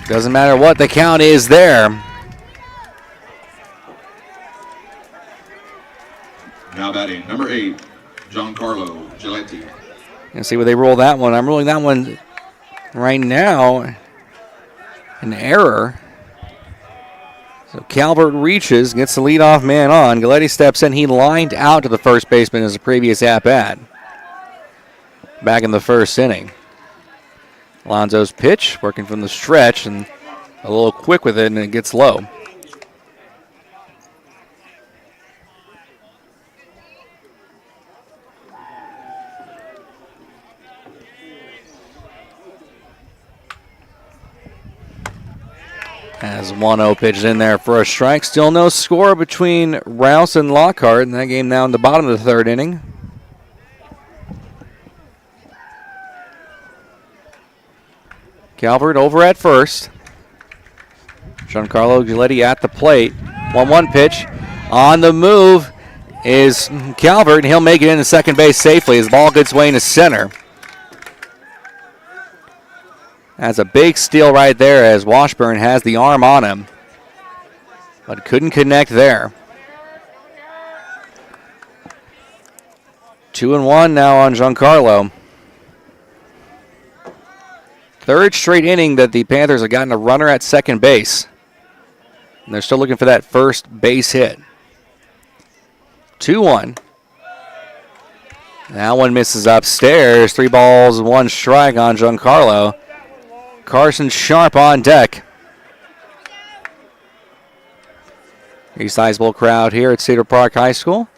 Doesn't matter what the count is there. Now batting, number 8, Giancarlo Giletti. And see where they roll that one. I'm rolling that one right now. An error. So Calvert reaches, gets the leadoff man on. Giletti steps in. He lined out to the first baseman as a previous at-bat. Back in the first inning. Alonso's pitch, working from the stretch, and a little quick with it, and it gets low. As 1-0 pitched in there for a strike. Still no score between Rouse and Lockhart in that game now in the bottom of the third inning. Calvert over at first. Giancarlo Giletti at the plate. 1-1 pitch. On the move is Calvert, and he'll make it into second base safely as the ball gets way into center. That's a big steal right there as Washburn has the arm on him, but couldn't connect there. 2-1 now on Giancarlo. Third straight inning that the Panthers have gotten a runner at second base. And they're still looking for that first base hit. 2-1. That one misses upstairs. 3 balls, 1 strike on Giancarlo. Carson Sharp on deck. A sizable crowd here at Cedar Park High School.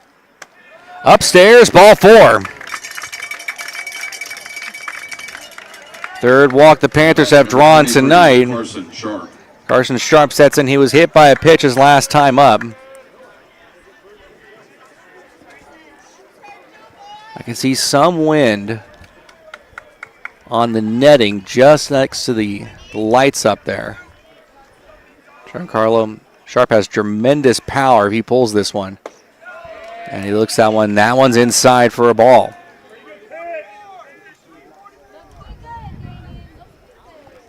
Upstairs, ball 4. Third walk the Panthers have drawn tonight. Carson Sharp sets in. He was hit by a pitch his last time up. I can see some wind on the netting just next to the lights up there. Giancarlo Sharp has tremendous power if he pulls this one. And he looks at one. That one's inside for a ball.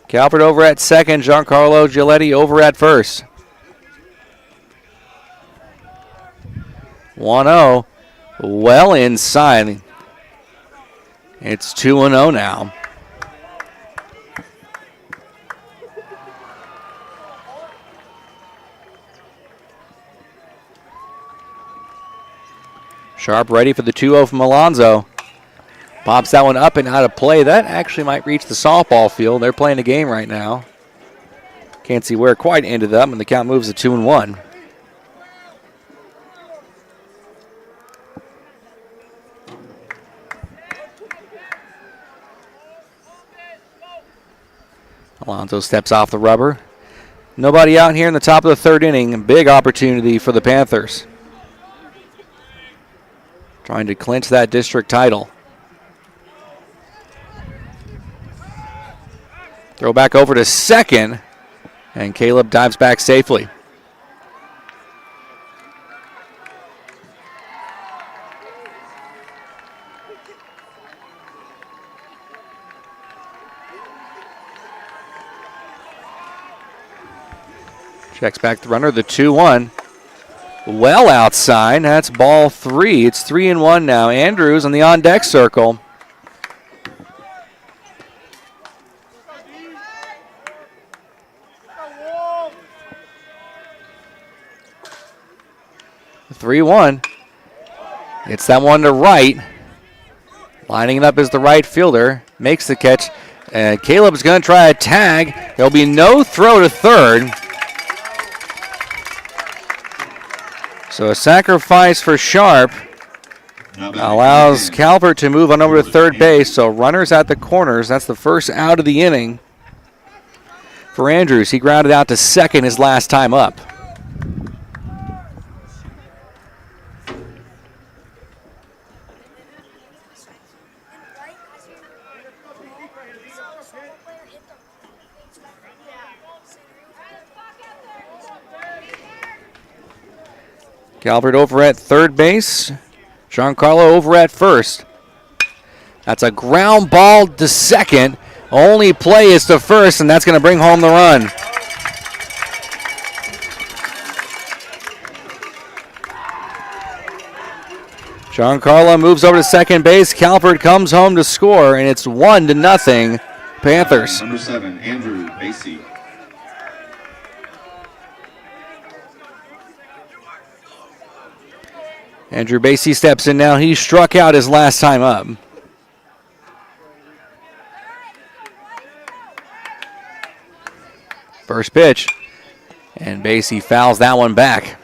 Calvert over at second. Giancarlo Giletti over at first. 1-0. Well inside. It's 2-0 now. Sharp ready for the 2-0 from Alonso. Pops that one up and out of play. That actually might reach the softball field. They're playing a game right now. Can't see where it quite ended up, and the count moves to 2-1. Alonso steps off the rubber. Nobody out here in the top of the third inning. Big opportunity for the Panthers. Trying to clinch that district title. Throw back over to second, and Caleb dives back safely. Checks back the runner, the 2-1. Well outside, that's ball 3. It's 3-1 now. Andrews on the on-deck circle. The 3-1. It's that one to right. Lining it up as the right fielder. Makes the catch. And Caleb's going to try a tag. There'll be no throw to third. So a sacrifice for Sharp. Now batting Allows number 10, Calvert to move on over to third base, so runners at the corners. That's the first out of the inning for Andrews. He grounded out to second his last time up. Calvert over at third base. Giancarlo over at first. That's a ground ball to second. Only play is to first, and that's going to bring home the run. Giancarlo moves over to second base. Calvert comes home to score, and it's 1-0 Panthers. number 7, Andrew Basie. Andrew Basie steps in now. He struck out his last time up. First pitch, and Basie fouls that one back.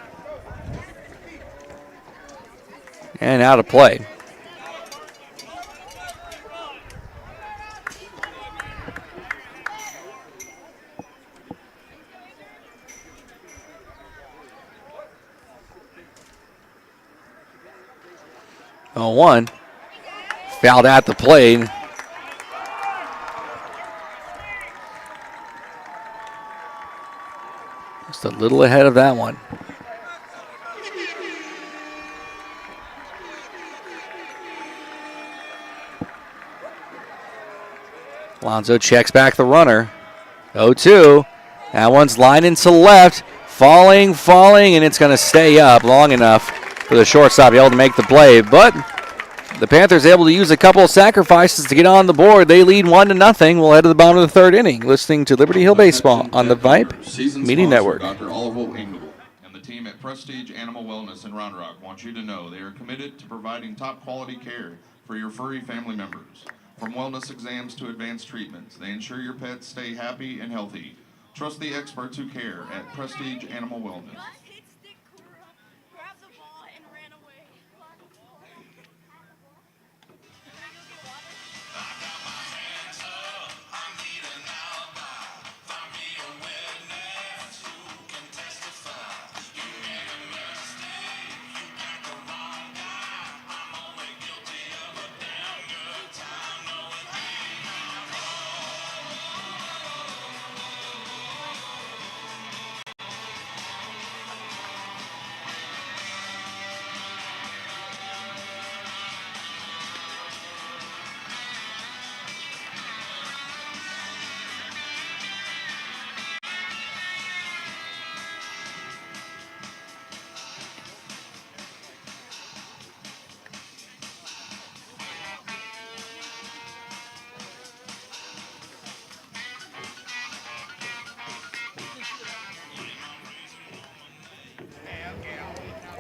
And out of play. Oh, 1. Fouled at the plate. Just a little ahead of that one. Alonso checks back the runner. 0-2. That one's lining to left. Falling, and it's going to stay up long enough for the shortstop to be able to make the play. But the Panthers able to use a couple of sacrifices to get on the board. They lead 1-0. We'll head to the bottom of the third inning. Listening to Liberty Hill Baseball on the Vype Media Network. Dr. Oliver Engel and the team at Prestige Animal Wellness in Round Rock want you to know they are committed to providing top quality care for your furry family members. From wellness exams to advanced treatments, they ensure your pets stay happy and healthy. Trust the experts who care at Prestige Animal Wellness.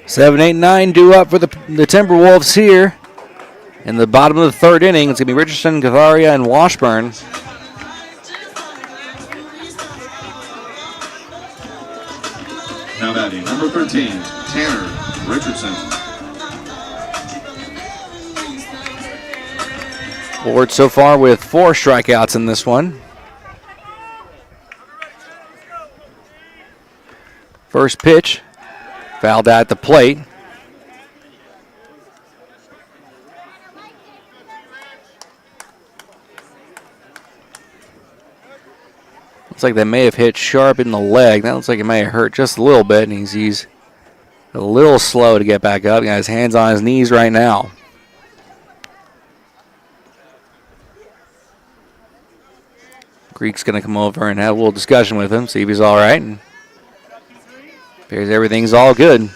Seven, 8, 9 due up for the Timberwolves here. In the bottom of the third inning, it's going to be Richardson, Catharia, and Washburn. Now batting, number 13, Tanner Richardson. Ford so far with 4 strikeouts in this one. First pitch, fouled at the plate. Looks like they may have hit Sharp in the leg. That looks like it may have hurt just a little bit, and he's a little slow to get back up. He got his hands on his knees right now. Greek's going to come over and have a little discussion with him, see if he's all right. And appears everything's all good.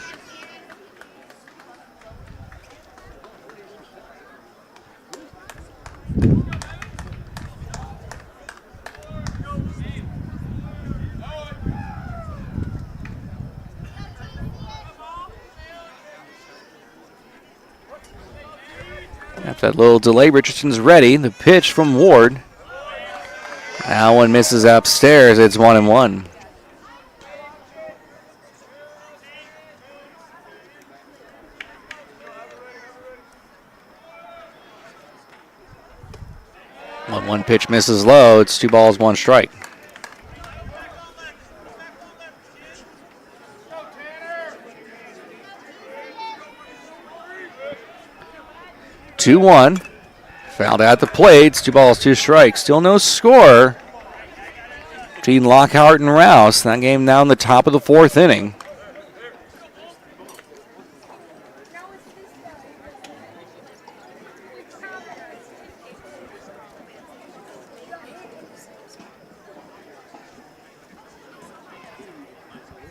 After that little delay, Richardson's ready. The pitch from Ward. That one misses upstairs. It's 1-1. pitch misses low. It's 2 balls, 1 strike. Two one. Fouled at the plate. It's 2 balls, 2 strikes. Still no score between Lockhart and Rouse. That game now in the top of the 4th inning.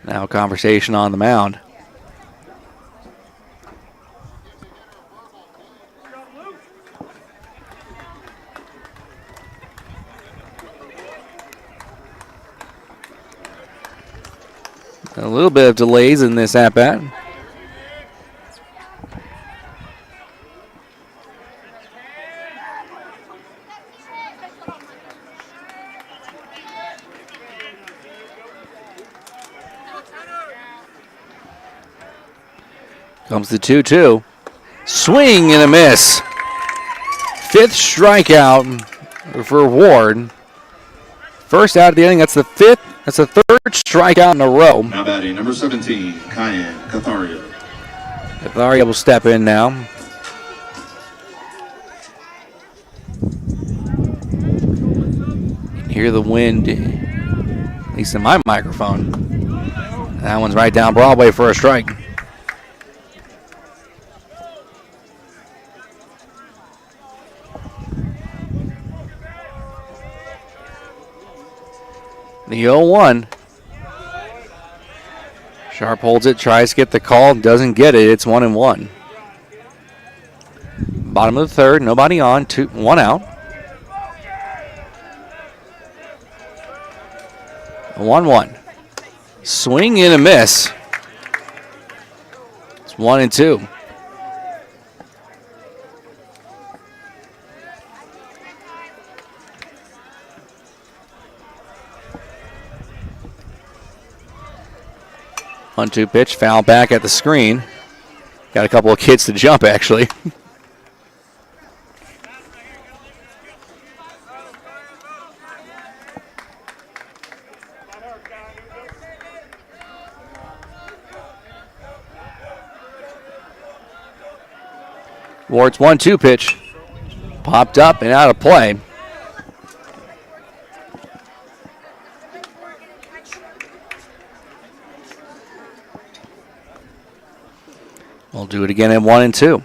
Now conversation on the mound. A little bit of delays in this at-bat. Comes the 2-2. Swing and a miss. 5th strikeout for Ward. First out of the inning. That's the 5th. That's the 3rd strikeout in a row. Now batting, number 17, Cayenne Catharia. Catharia will step in now. You can hear the wind, at least in my microphone. That one's right down Broadway for a strike. The 0-1. Sharp holds it, tries to get the call, doesn't get it. It's 1-1. Bottom of the 3rd, nobody on, 1 out. 1-1. Swing and a miss. It's 1-2. One-two pitch, foul back at the screen. Got a couple of kids to jump, actually. Ward's 1-2 pitch. Popped up and out of play. We'll do it again at 1-2.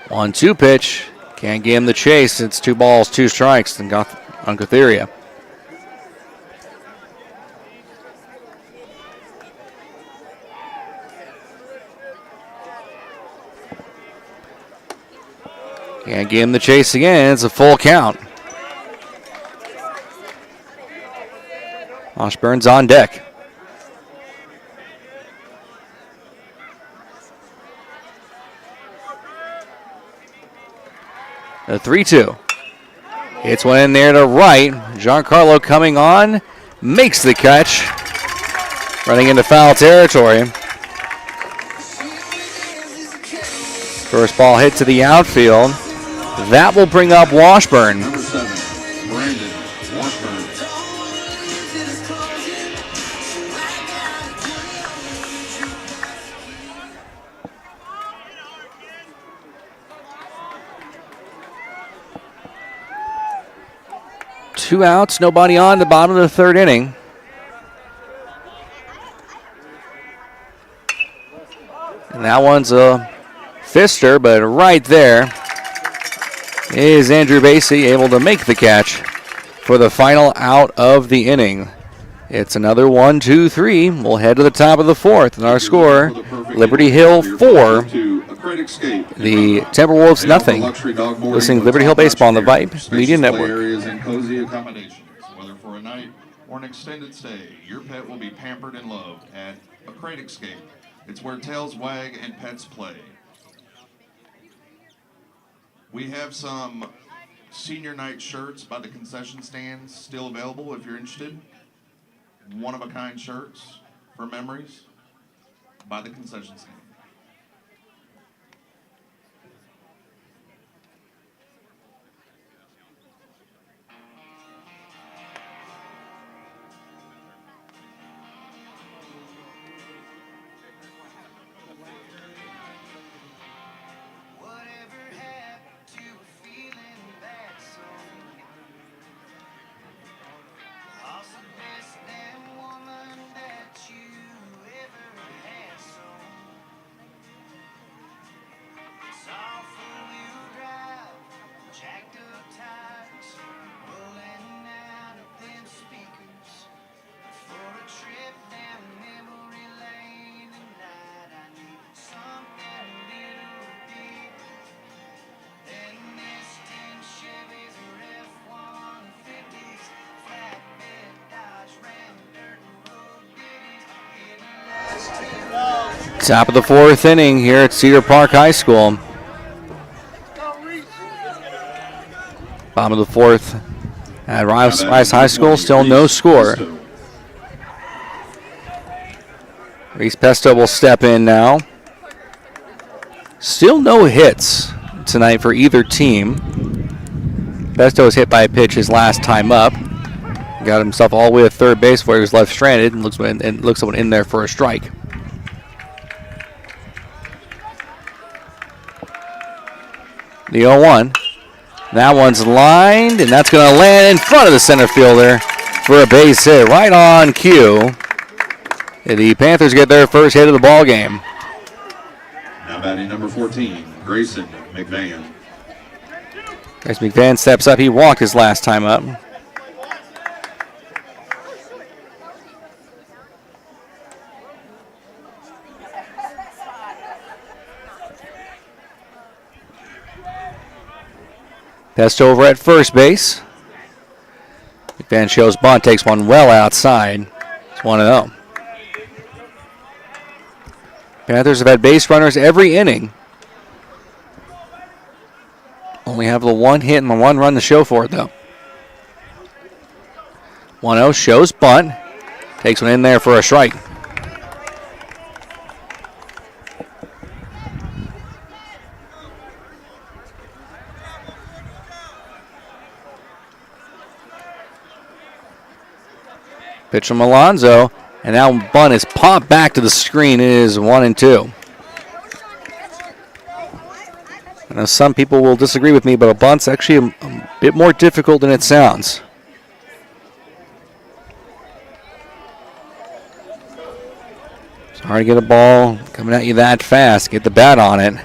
One-two pitch. Can't get him the chase. It's 2 balls, 2 strikes on Catharia. Can't get him the chase again. It's a full count. Washburn's on deck. The 3-2. Hits one in there to right. Giancarlo coming on. Makes the catch. Running into foul territory. First ball hit to the outfield. That will bring up Washburn. Number 7, Brandon Washburn. Two outs, nobody on the bottom of the 3rd inning. And that one's a fister, but right there is Andrew Basie able to make the catch for the final out of the inning. It's another 1-2-3. We'll head to the top of the 4th, and our score, Liberty Hill 4, the Timberwolves nothing. Listening to Liberty Hill Baseball on the Vype Media Network. Areas and cozy accommodations, whether for a night or an extended stay, your pet will be pampered and loved at a Crate Escape. It's where tails wag and pets play. We have some senior night shirts by the concession stands still available if you're interested. One-of-a-kind shirts. for memories by the concession stand. Whatever happened to a feeling that song? Lost the best damn woman that you ever had, so soft four-wheel drive, jacked up tires, rolling out of them speakers for a trip down memory lane tonight. I need something a little bit than this 10 Chevys or F-150s, flatbed Dodge Ram, dirt road ditties. Top of the 4th inning here at Cedar Park High School. Bottom of the 4th at Rice High School, still no score. Reese Pesto will step in now. Still no hits tonight for either team. Pesto was hit by a pitch his last time up. Got himself all the way to third base where he was left stranded and looks someone in there for a strike. The 0-1. That one's lined, and that's going to land in front of the center fielder for a base hit right on cue. The Panthers get their first hit of the ball game. Now batting number 14, Grayson McVan. As McVan steps up, he walked his last time up. Pesto over at first base. McVan shows bunt, takes one well outside. It's 1-0. Panthers have had base runners every inning. Only have the one hit and the one run to show for it, though. 1-0 shows bunt. Takes one in there for a strike. Pitch from Alonzo, and now bunt is popped back to the screen. It is 1-2. I know some people will disagree with me, but a bunt's actually a bit more difficult than it sounds. It's hard to get a ball coming at you that fast. Get the bat on it.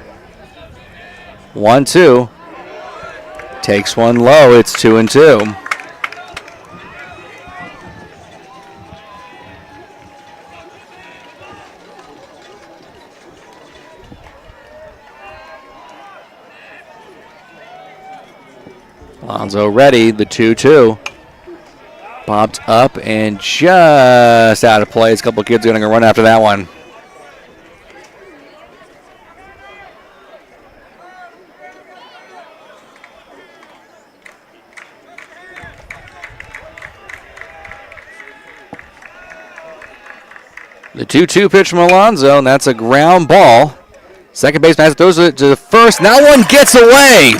1-2. Takes one low. It's 2-2. Alonzo ready, the 2-2. Bobbed up and just out of play. A couple of kids are going to run after that one. The 2-2 pitch from Alonzo, and that's a ground ball. Second baseman throws it to the first. Now one gets away.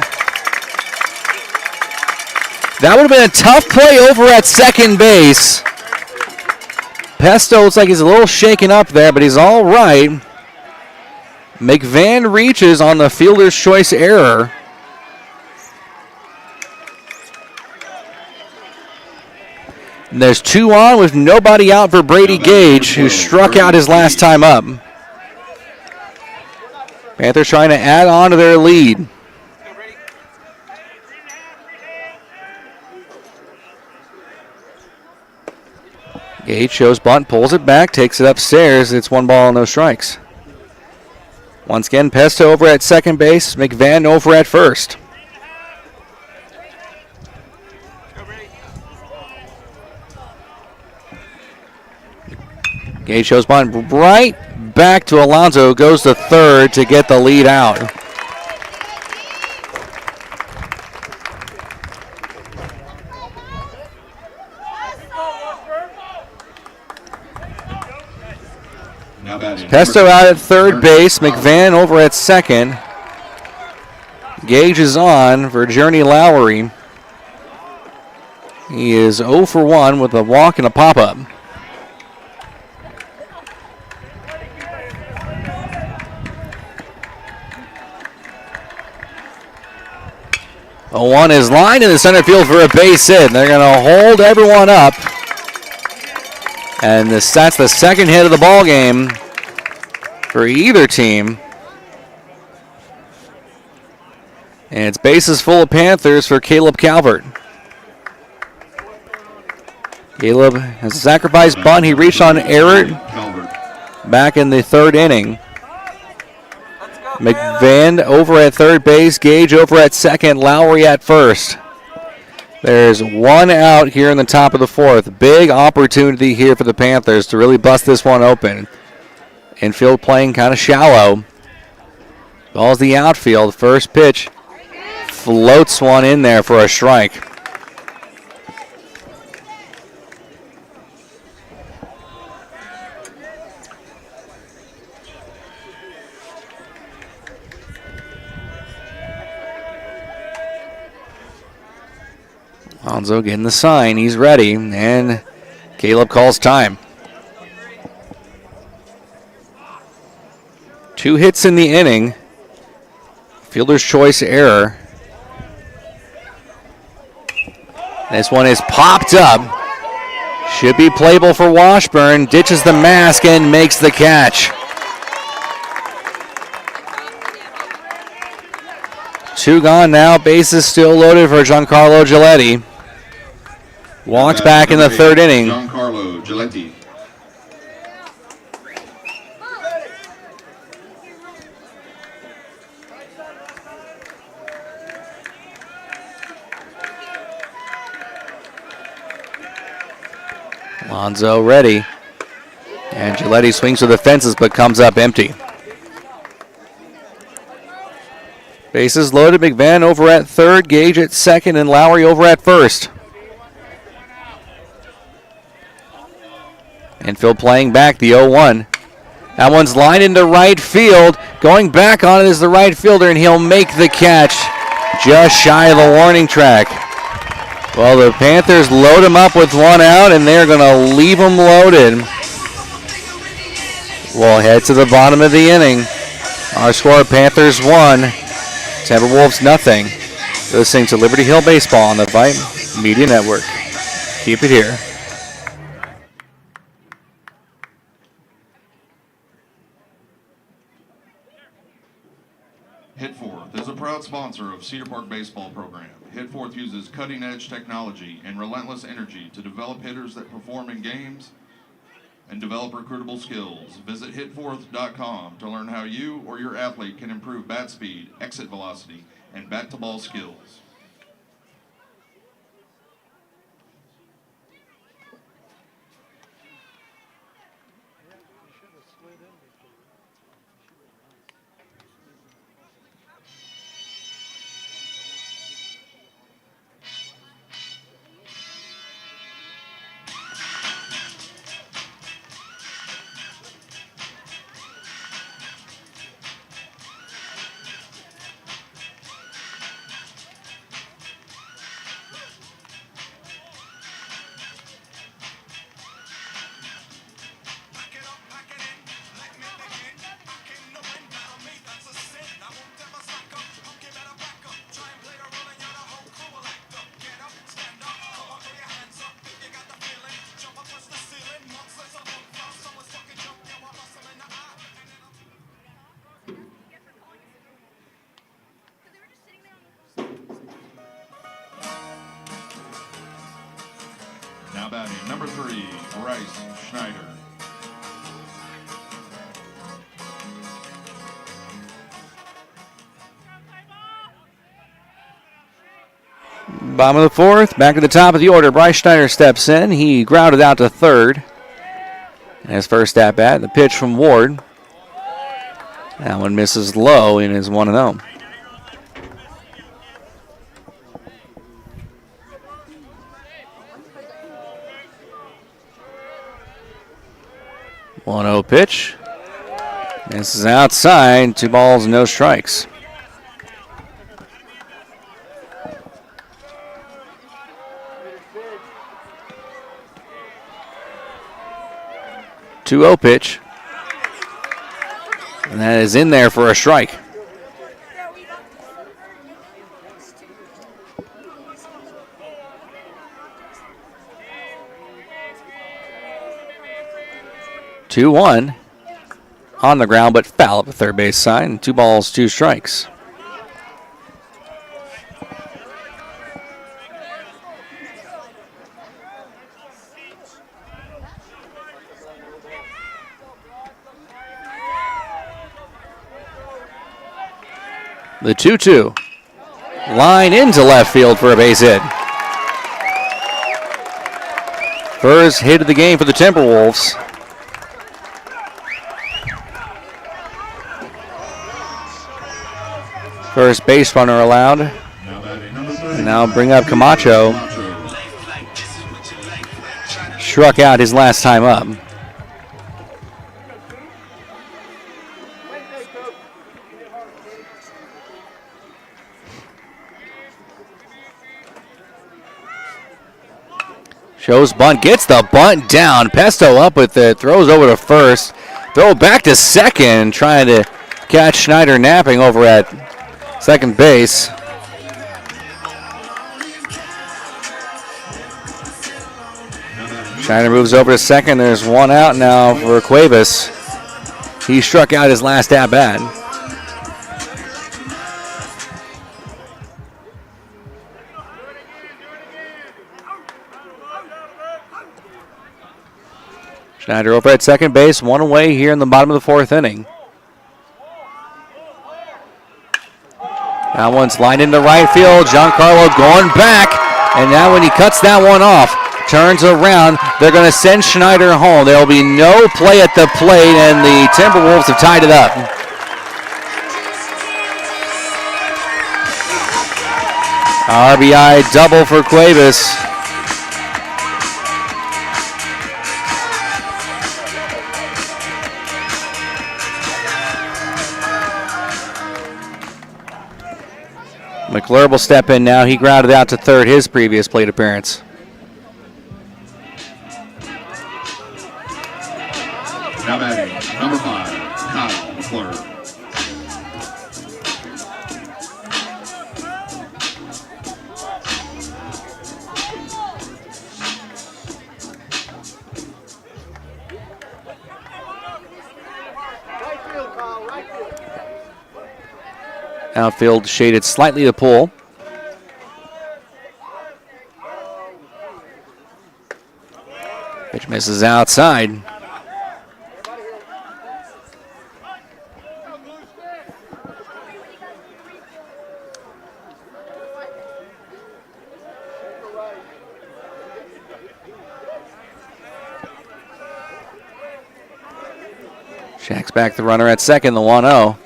That would have been a tough play over at second base. Pesto looks like he's a little shaken up there, but he's all right. McVan reaches on the fielder's choice error. And there's 2 on with nobody out for Brady Gage, who struck out his last time up. Panthers trying to add on to their lead. Gage shows bunt, pulls it back, takes it upstairs. It's 1 ball, no strikes. Once again, Pesto over at second base, McVan over at first. Gage shows bunt right back to Alonzo, goes to third to get the lead out. Pesto out at third base. McVan over at second. Gage is on for Journey Lowry. He is 0 for 1 with a walk and a pop-up. One is lined in the center field for a base hit. They're going to hold everyone up. And that's the second hit of the ball game for either team. And it's bases full of Panthers for Caleb Calvert. Caleb has a sacrifice bunt. He reached on Errett back in the third inning. McVan over at third base. Gage over at second. Lowry at first. There's one out here in the top of the fourth. Big opportunity here for the Panthers to really bust this one open. Infield playing kind of shallow. Ball's the outfield. First pitch. Floats one in there for a strike. Alonzo getting the sign. He's ready. And Caleb calls time. 2 hits in the inning. Fielder's choice error. This one is popped up. Should be playable for Washburn. Ditches the mask and makes the catch. 2 gone now. Bases still loaded for Giancarlo Giletti. Walked back in the third inning. Giancarlo Giletti. Alonzo ready. And Giletti swings for the fences but comes up empty. Bases loaded. McVan over at third. Gage at second. And Lowry over at first. Infield playing back the 0-1. That one's lined into right field. Going back on it is the right fielder, and he'll make the catch just shy of the warning track. Well, the Panthers load him up with one out, and they're going to leave him loaded. We'll head to the bottom of the inning. Our score, Panthers 1, Timberwolves nothing. Listening to Liberty Hill Baseball on the Vype Media Network. Keep it here. Hitforth is a proud sponsor of Cedar Park Baseball Program. Hitforth uses cutting-edge technology and relentless energy to develop hitters that perform in games and develop recruitable skills. Visit hitforth.com to learn how you or your athlete can improve bat speed, exit velocity, and bat-to-ball skills. Now batting, number 3, Bryce Schneider. Bottom of the fourth, back at the top of the order. Bryce Schneider steps in. He grounded out to third. And his first at bat, the pitch from Ward. That one misses low in his 1-0. One-0 pitch. This is outside. 2 balls, no strikes. Two 0 pitch. And that is in there for a strike. Two 1 on the ground, but foul at the third base side. 2 balls, 2 strikes. The 2-2. Line into left field for a base hit. First hit of the game for the Timberwolves. First base runner allowed. And now bring up Camacho. Struck out his last time up. Shows bunt, gets the bunt down. Pesto up with it, throws over to first. Throw back to second, trying to catch Schneider napping over at second base. Schneider moves over to second. There's one out now for Cuevas. He struck out his last at-bat. Schneider over at second base, one away here in the bottom of the fourth inning. That one's lined into right field. Giancarlo going back, and now when he cuts that one off, turns around, they're going to send Schneider home. There will be no play at the plate, and the Timberwolves have tied it up. RBI double for Cuevas. McClure will step in now. He grounded out to third his previous plate appearance. Now batting, number 5, Kyle McClure. Outfield shaded slightly to pull. Pitch misses outside. Shacks back the runner at second, the 1-0.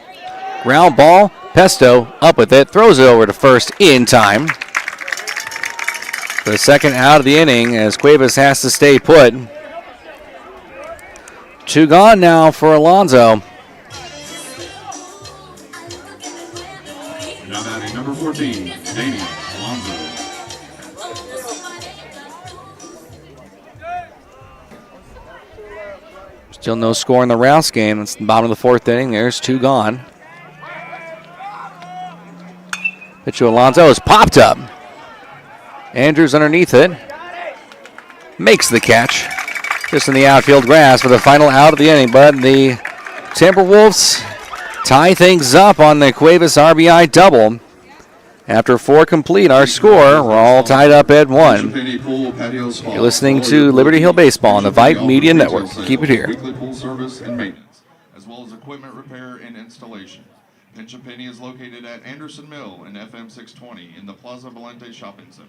Ground ball. Pesto up with it, throws it over to first in time. The second out of the inning as Cuevas has to stay put. 2 gone now for Alonso. Now batting number 14, Daniel Alonso. Still no score in the Rouse game. It's the bottom of the fourth inning. There's 2 gone. Pitch to Alonso is popped up. Andrews underneath it. Makes the catch. Just in the outfield grass for the final out of the inning. But the Timberwolves tie things up on the Cuevas RBI double. After 4 complete, our score, we're all tied up at 1. You're listening to Liberty Hill Baseball on the Vype Media Network. Keep it here. Weekly pool service and maintenance, as well as equipment repair and installation. Pinch a Penny is located at Anderson Mill and FM 620 in the Plaza Valente Shopping Center.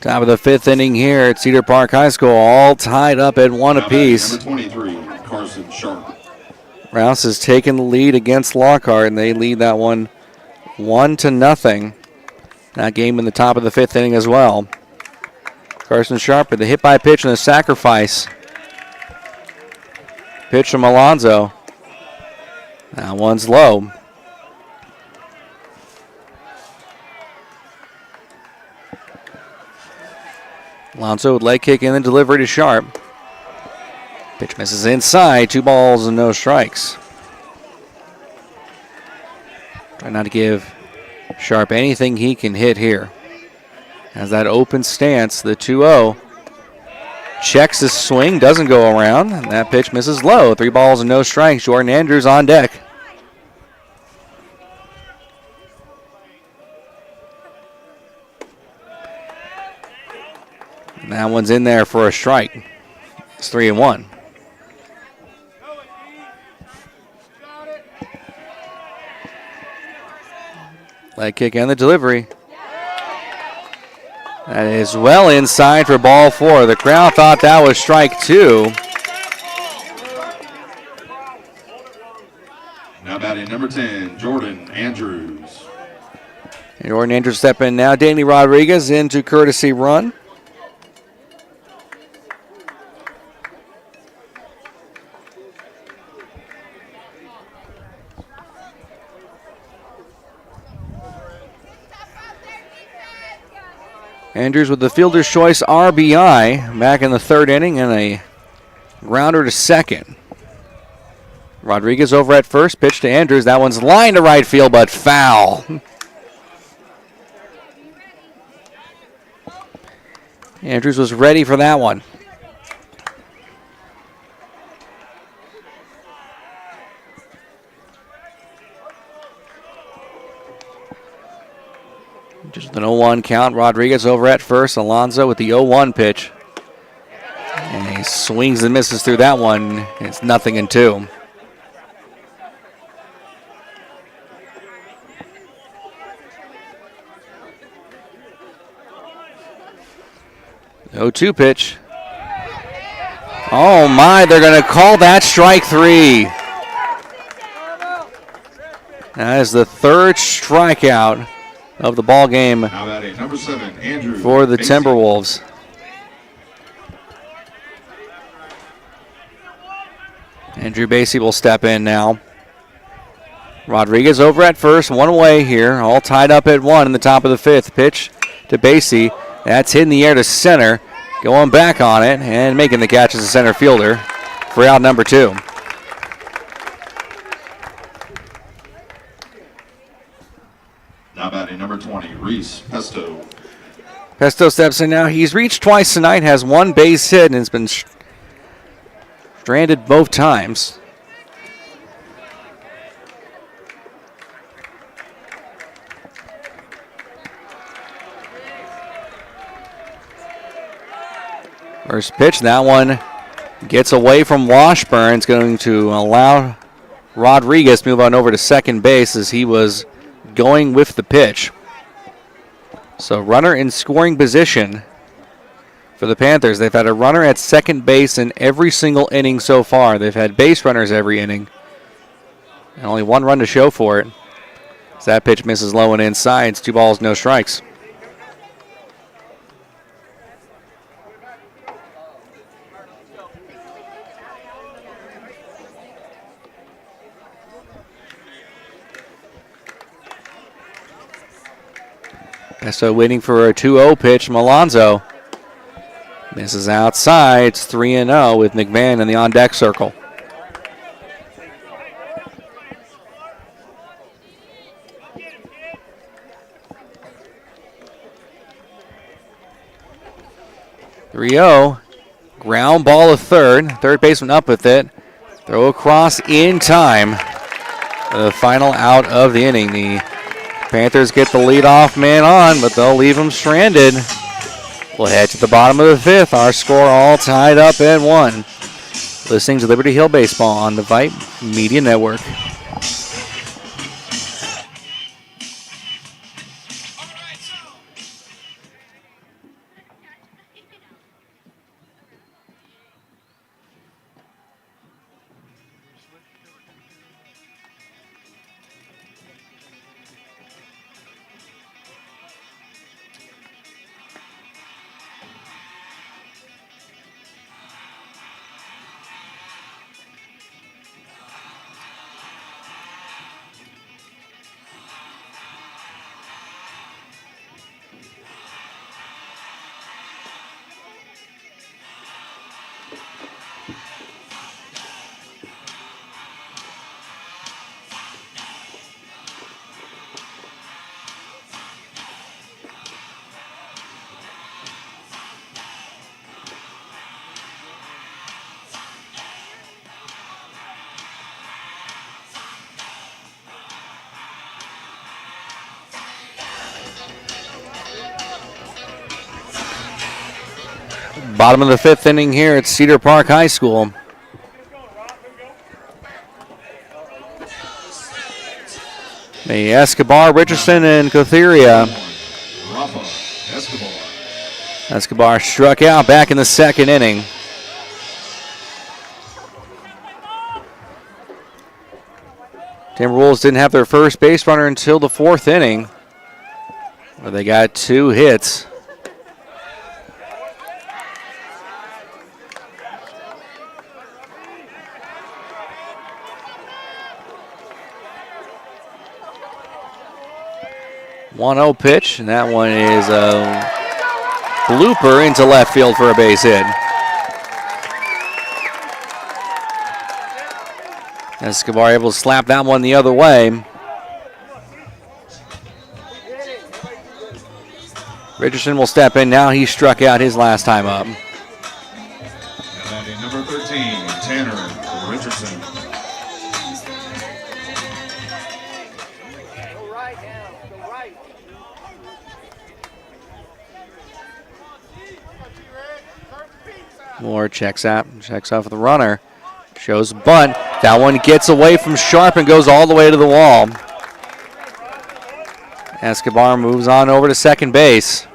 Top of the 5th inning here at Cedar Park High School, all tied up at 1 apiece. Number 23, Carson Sharp. Rouse has taken the lead against Lockhart, and they lead that one 1-0. That game in the top of the 5th inning as well. Carson Sharp with the hit by pitch and the sacrifice. Pitch from Alonzo. That one's low. Alonzo with leg kick in and delivery to Sharp. Pitch misses inside. 2 balls and no strikes. Try not to give Sharp anything he can hit here. Has that open stance, the 2-0. Checks his swing, doesn't go around, and that pitch misses low. 3 balls and no strikes. Jordan Andrews on deck. And that one's in there for a strike. It's 3-1. Leg kick and the delivery. That is well inside for ball 4. The crowd thought that was strike 2. Now batting number 10, Jordan Andrews. And Jordan Andrews step in now. Danny Rodriguez into courtesy run. Andrews with the fielder's choice RBI back in the 3rd inning and a grounder to 2nd. Rodriguez over at first, pitch to Andrews. That one's lined to right field, but foul. Andrews was ready for that one. Just an 0-1 count. Rodriguez over at first. Alonzo with the 0-1 pitch. And he swings and misses through that one. It's 0-2. The 0-2 pitch. Oh my, they're going to call that strike 3. That is the 3rd strikeout of the ball game Number 7, Andrew for the Macy. Timberwolves. Andrew Basie will step in now. Rodriguez over at first, 1 away here, all tied up at 1 in the top of the 5th. Pitch to Basie. That's hit in the air to center. Going back on it and making the catch as a center fielder for out number 2. Now batting number 20, Reese Pesto. Pesto steps in now. He's reached twice tonight, has 1 base hit, and has been stranded both times. First pitch, that one gets away from Washburn. It's going to allow Rodriguez to move on over to second base as he was going with the pitch. So runner in scoring position for the Panthers. They've had a runner at second base in every single inning so far. They've had base runners every inning. And only 1 run to show for it. As that pitch misses low and inside. It's 2 balls, no strikes. So waiting for a 2-0 pitch from Alonzo. Misses outside. It's 3-0 with McMahon in the on-deck circle. Ground ball to third. Third baseman up with it. Throw across in time. The final out of the inning. The Panthers get the leadoff man on, but they'll leave him stranded. We'll head to the bottom of the 5th. Our score all tied up at 1. Listening to Liberty Hill Baseball on the Vype Media Network. Bottom of the 5th inning here at Cedar Park High School. The Escobar, Richardson, and Cotheria. Escobar struck out back in the 2nd inning. Timberwolves didn't have their first base runner until the 4th inning, where they got 2 hits. One-zero pitch, and that one is a blooper into left field for a base hit. Escobar able to slap that one the other way. Richardson will step in now. He struck out his last time up. And number 13, Tanner Richardson. Moore checks off the runner. Shows bunt. That one gets away from Sharp and goes all the way to the wall. Escobar moves on over to second base.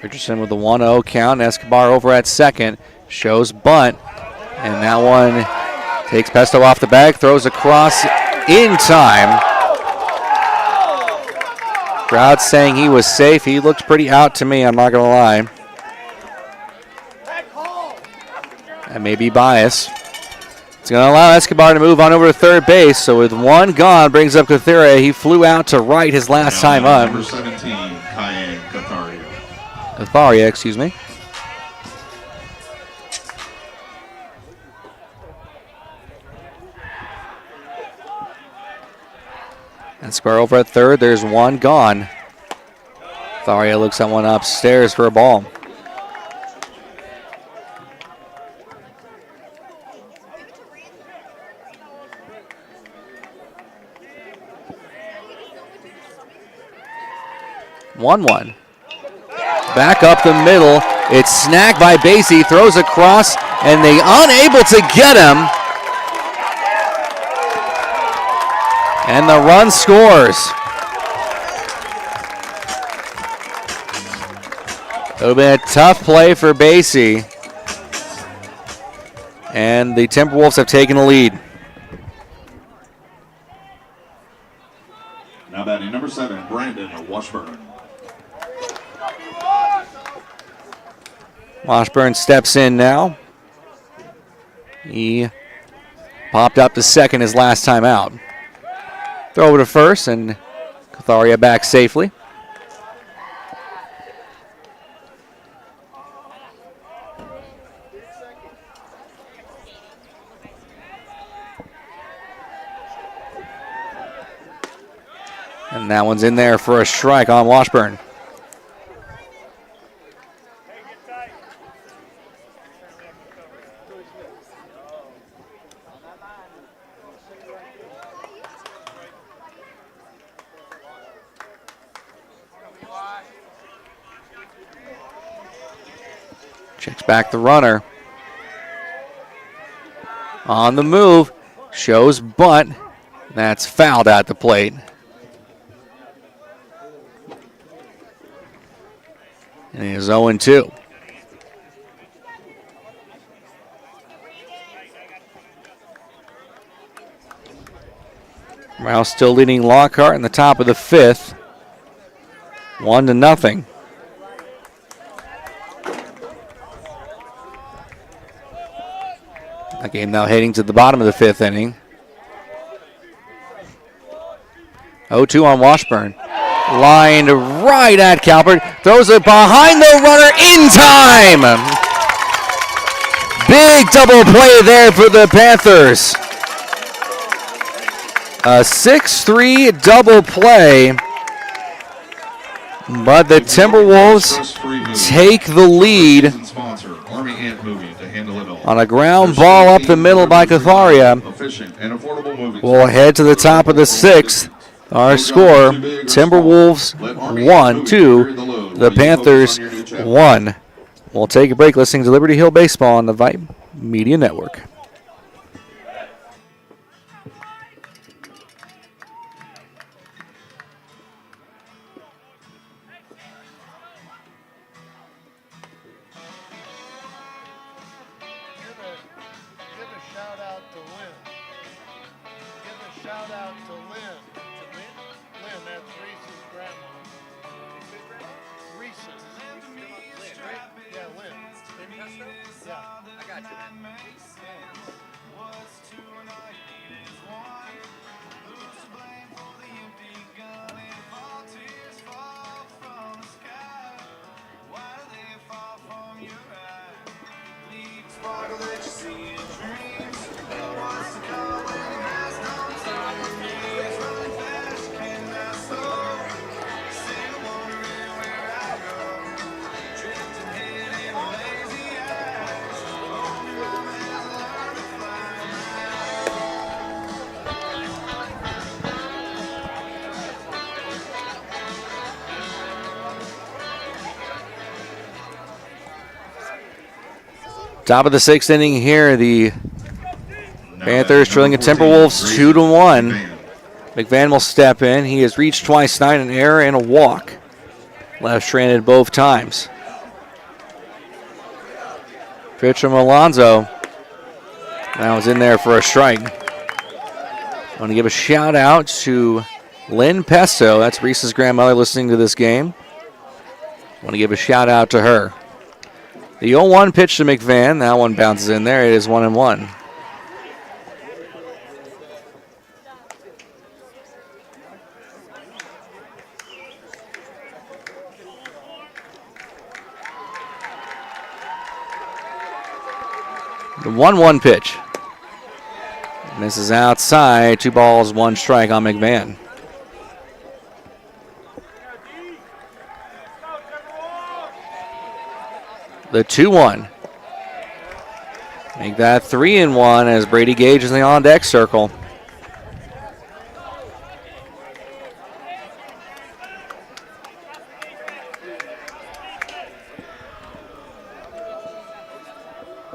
Richardson with the 1-0 count. Escobar over at second. Shows bunt. And that one takes Pesto off the bag. Throws across in time. Crowd saying he was safe. He looked pretty out to me, I'm not going to lie. That may be bias. It's going to allow Escobar to move on over to third base. So with one gone, brings up Cotheria. He flew out to right his last time up. Number 17, Cayenne Catharia. Catharia, excuse me. Escobar over at third. There's one gone. Catharia looks at one upstairs for a ball. One. Back up the middle. It's snagged by Basie. Throws across, and they unable to get him. And the run scores. It would have been a tough play for Basie. And the Timberwolves have taken the lead. Now batting number 7, Brandon Washburn. Washburn steps in now. He popped up to second his last time out. Throw over to first, and Catharia back safely. And that one's in there for a strike on Washburn. Checks back the runner. On the move. Shows bunt. That's fouled at the plate. And he is 0-2. Rouse still leading Lockhart in the top of the 5th. 1-0. The game now heading to the bottom of the 5th inning. 0-2 on Washburn. Lined right at Calvert. Throws it behind the runner in time. Big double play there for the Panthers. A 6-3 double play. But the Timberwolves take the lead on a ground ball up the middle by Catharia. We'll head to the top of the 6th. Our score, Timberwolves 1-2, the Panthers 1. We'll take a break listening to Liberty Hill Baseball on the Vype Media Network. Top of the 6th inning here. The Panthers trailing the Timberwolves 2-1. McVan will step in. He has reached twice tonight, an error and a walk. Left-stranded both times. Pitch from Alonzo. That was in there for a strike. I want to give a shout out to Lynn Pesto. That's Reese's grandmother listening to this game. I want to give a shout out to her. The 0-1 pitch to McVan. That one bounces in there. It is 1-1. The 1-1 pitch. Misses outside. 2 balls, 1 strike on McVan. The 2-1. Make that 3-1 as Brady Gage is in the on-deck circle.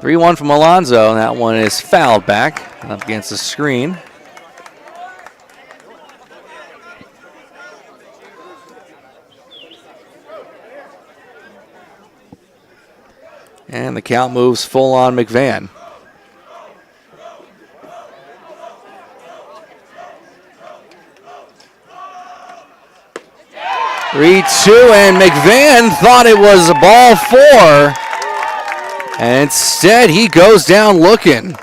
Three-1 from Alonzo. That one is fouled back up against the screen. And the count moves full on McVan. Three-2, and McVan thought it was a ball 4. And instead, he goes down looking.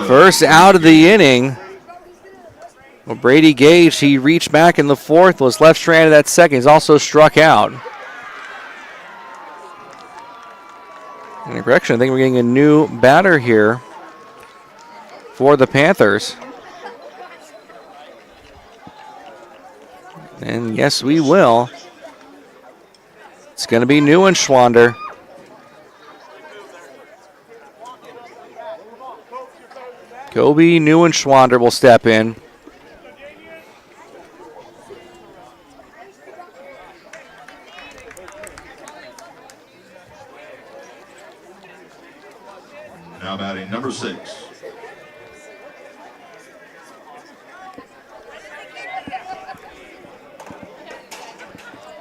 First out of the inning. Well, Brady Gage, he reached back in the 4th, was left stranded at 2nd. He's also struck out. In a correction, I think we're getting a new batter here for the Panthers. And yes, we will. It's going to be Neuenschwander. Kobe Neuenschwander will step in. Now batting number 6.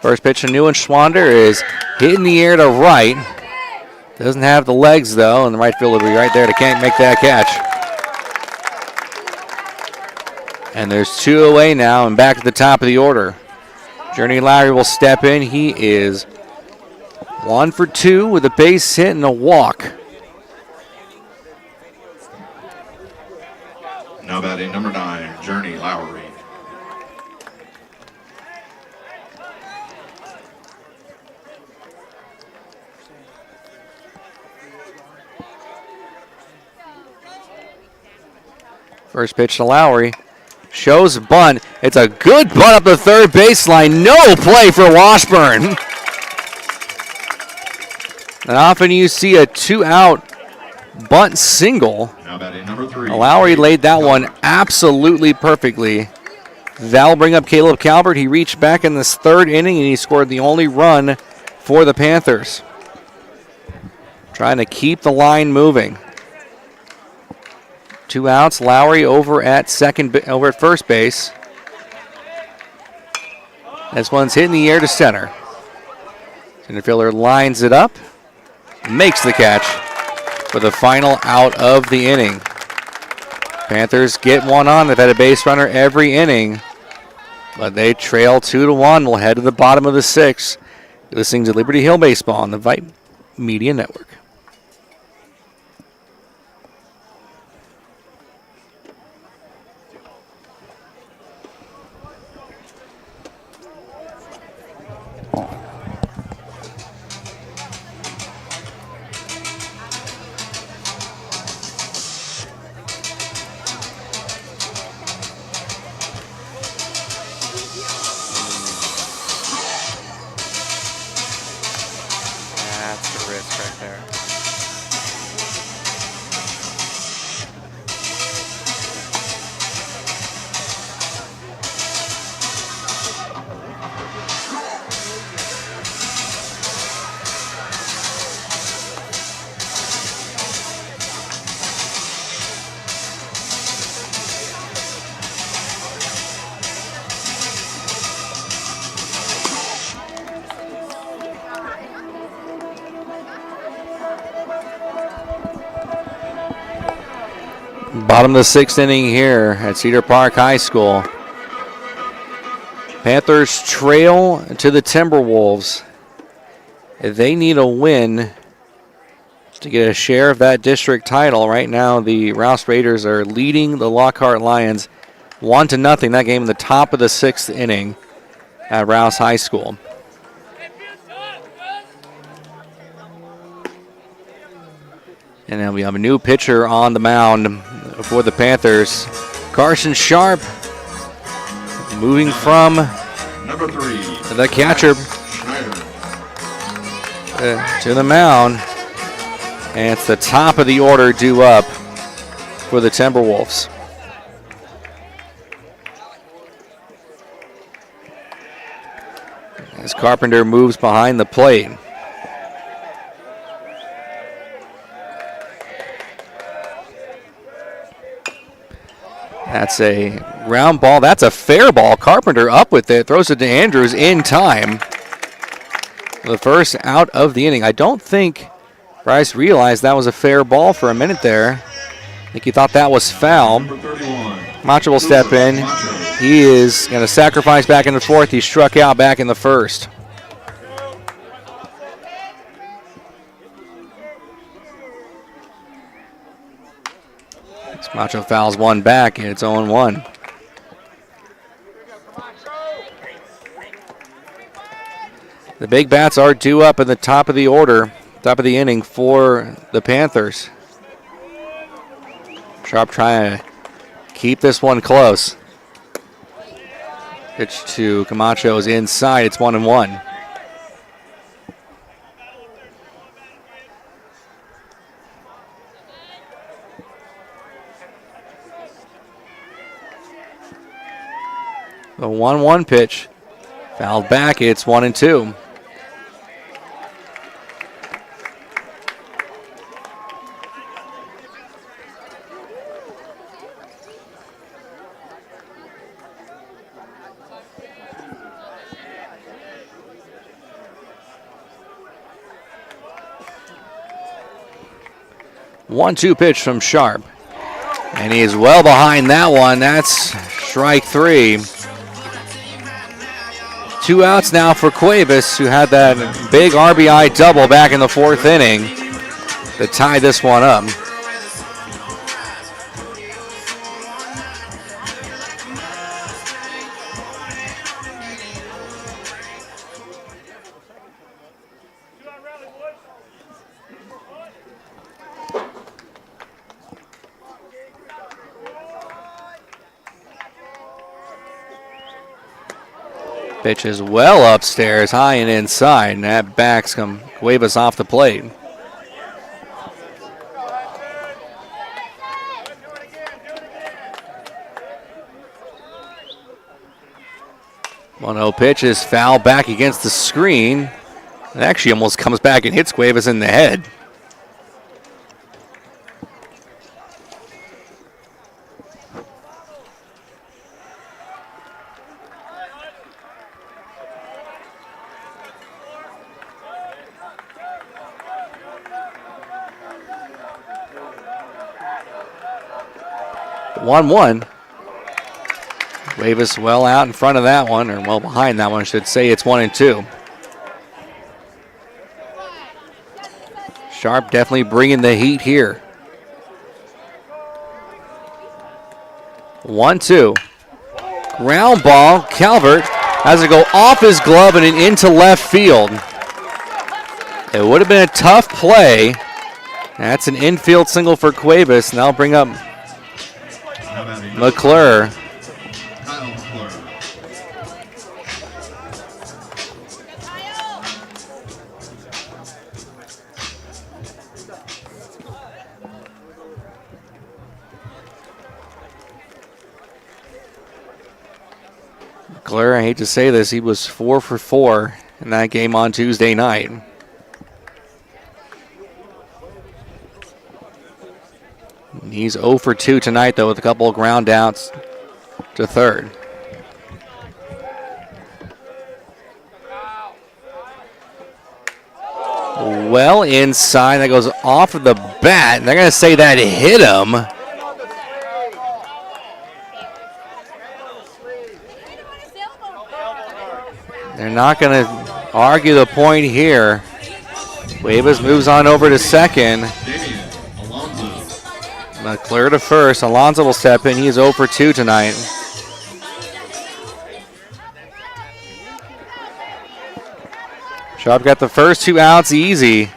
First pitch to Neuenschwander is hit in the air to right. Doesn't have the legs, though, and the right fielder will be right there to can't make that catch. And there's 2 away now and back at the top of the order. Journey Lowry will step in. He is 1 for 2 with a base hit and a walk. Now batting number 9, Journey Lowry. First pitch to Lowry. Shows bunt. It's a good bunt up the third baseline. No play for Washburn. And often you see a 2-out bunt single. Now batting number 3. Lowry laid that one absolutely perfectly. That'll bring up Caleb Calvert. He reached back in this third inning and he scored the only run for the Panthers. Trying to keep the line moving. 2 outs. Lowry over at first base. This one's hitting the air to center. Center fielder lines it up, makes the catch for the final out of the inning. Panthers get one on. They've had a base runner every inning, but they trail 2-1. We'll head to the bottom of the 6th. You're listening to Liberty Hill Baseball on the Vype Media Network. Bottom of the 6th inning here at Cedar Park High School. Panthers trail to the Timberwolves. They need a win to get a share of that district title. Right now, the Rouse Raiders are leading the Lockhart Lions 1-0. That game in the top of the 6th inning at Rouse High School. And then we have a new pitcher on the mound for the Panthers. Carson Sharp moving from Number 3. the catcher to the mound. And it's the top of the order due up for the Timberwolves. As Carpenter moves behind the plate. That's a ground ball. That's a fair ball. Carpenter up with it. Throws it to Andrews in time. The first out of the inning. I don't think Bryce realized that was a fair ball for a minute there. I think he thought that was foul. Macho will step in. He is going to sacrifice back in the 4th. He struck out back in the 1st. Macho fouls one back, and it's 0-1. The big bats are due up in the top of the order, top of the inning for the Panthers. Sharp trying to keep this one close. Pitch to Camacho is inside. It's 1-1. The 1-1 pitch. Fouled back. It's 1-2. One-two pitch from Sharp. And he is well behind that one. That's strike 3. 2 outs now for Cuevas, who had that big RBI double back in the 4th inning to tie this one up. Pitch is well upstairs, high and inside, and that backs Cuevas off the plate. One-0 pitch is foul back against the screen. It actually almost comes back and hits Cuevas in the head. One. Cuevas well out in front of that one, or well behind that one, I should say. It's 1-2. Sharp definitely bringing the heat here. 1-2. Ground ball. Calvert has to go off his glove and into left field. It would have been a tough play. That's an infield single for Cuevas, and that'll bring up McClure. McClure, I hate to say this, he was 4 for 4 in that game on Tuesday night. He's 0 for 2 tonight, though, with a couple of ground outs to third. Well inside, that goes off of the bat, and they're going to say that hit him. They're not going to argue the point here. Cuevas moves on over to second. McClure to first. Alonso will step in. He's 0 for 2 tonight. Sharp got the first 2 outs easy.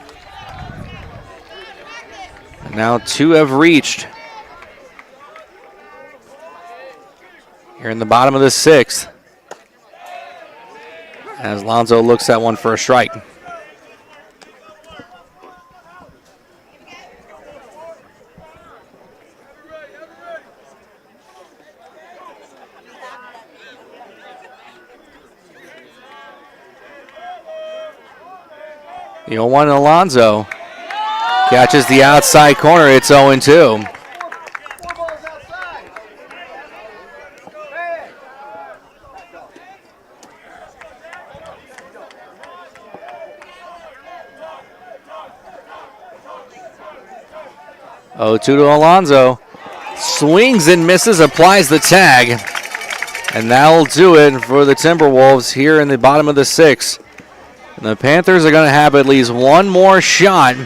And now 2 have reached. Here in the bottom of the 6th. As Alonso looks at one for a strike. The 0-1 Alonso catches the outside corner. It's 0-2. To Alonso. Swings and misses, applies the tag. And that'll do it for the Timberwolves here in the bottom of the 6th. And the Panthers are going to have at least one more shot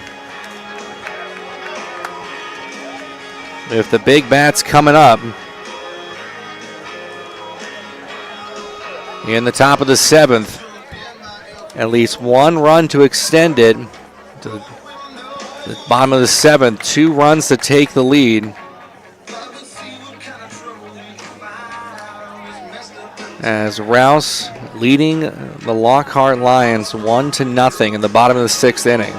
if the big bat's coming up. In the top of the 7th. At least one run to extend it to the bottom of the 7th. 2 runs to take the lead. As Rouse leading the Lockhart Lions 1-0 in the bottom of the 6th inning.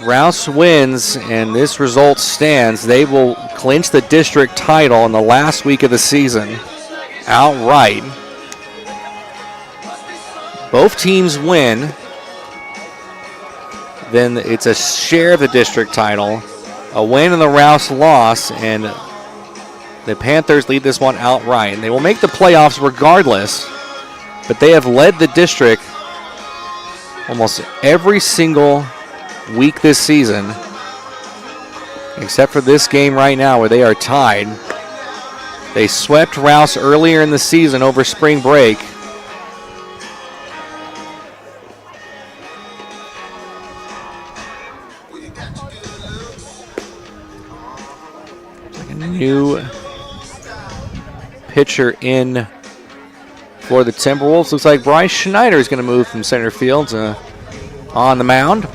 Rouse wins, and this result stands. They will clinch the district title in the last week of the season outright. Both teams win, then it's a share of the district title. A win and the Rouse loss, and the Panthers lead this one outright. And they will make the playoffs regardless, but they have led the district almost every single week this season, except for this game right now where they are tied. They swept Rouse earlier in the season over spring break. New pitcher in for the Timberwolves. Looks like Bryce Schneider is going to move from center field on the mound.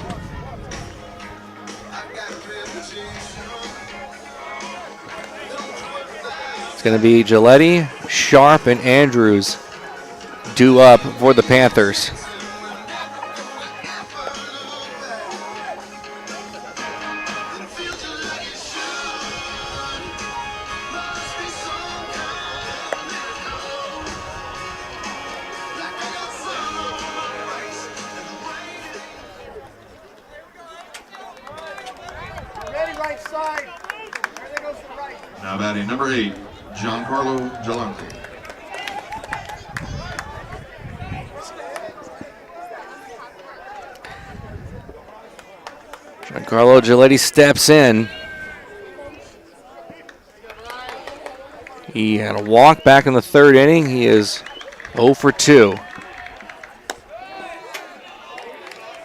It's going to be Giletti, Sharp, and Andrews due up for the Panthers. Now batting number 8, Giancarlo Gelante. Giancarlo Giletti steps in. He had a walk back in the third inning. He is 0 for 2.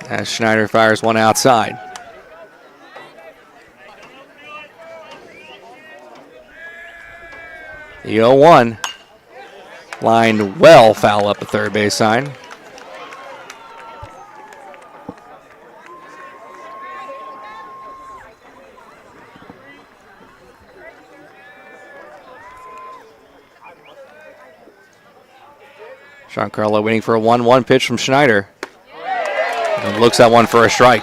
As Schneider fires one outside. The 0-1 lined well foul up the third base sign. Giancarlo waiting for a 1-1 pitch from Schneider. And looks at one for a strike.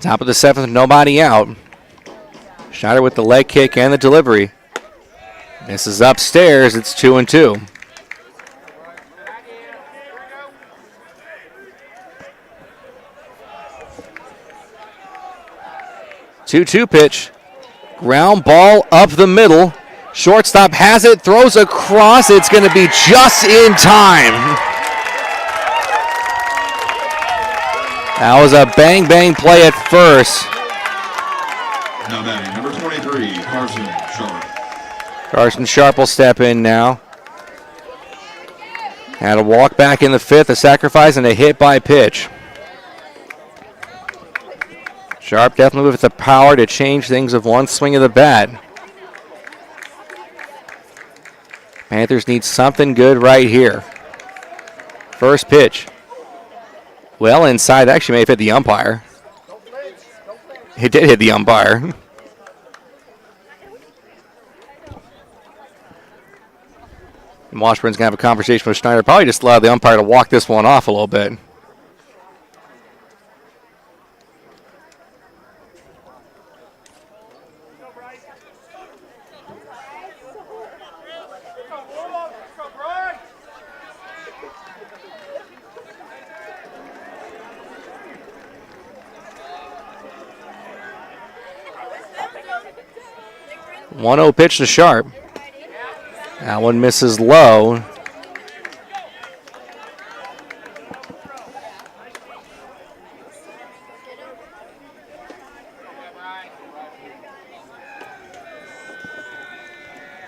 Top of the 7th, nobody out. Schneider with the leg kick and the delivery. This is upstairs, it's 2-2. Two-two pitch. Ground ball up the middle. Shortstop has it, throws across. It's going to be just in time. That was a bang-bang play at first. Now batting number 23, Carson Sharp. Carson Sharp will step in now. Had a walk back in the 5th, a sacrifice, and a hit by pitch. Sharp definitely with the power to change things with one swing of the bat. Panthers need something good right here. First pitch. Well inside, actually may have hit the umpire. It did hit the umpire. And Washburn's going to have a conversation with Schneider. Probably just allow the umpire to walk this one off a little bit. One 1-0 pitch to Sharp. That one misses low.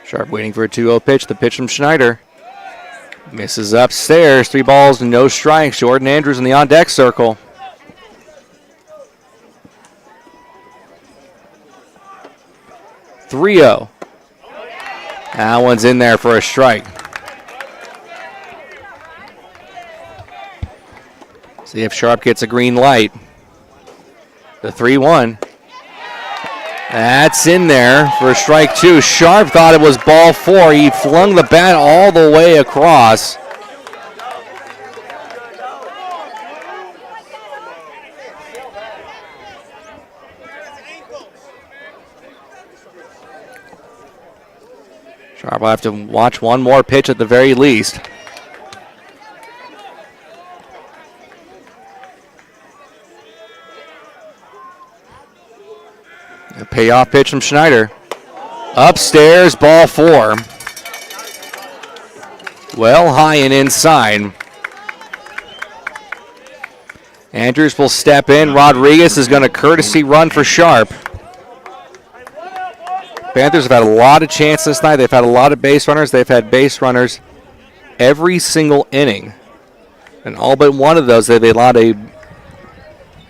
Sharp waiting for a 2-0 pitch. The pitch from Schneider. Misses upstairs. 3 balls, no strikes. Jordan Andrews in the on-deck circle. Three-0. That one's in there for a strike. See if Sharp gets a green light. The 3-1. That's in there for a strike 2. Sharp thought it was ball 4. He flung the bat all the way across. Sharp will have to watch one more pitch at the very least. A payoff pitch from Schneider. Upstairs, ball 4. Well high and inside. Andrews will step in. Rodriguez is going to courtesy run for Sharp. Panthers have had a lot of chances this night. They've had a lot of base runners. They've had base runners every single inning. And all but one of those, they got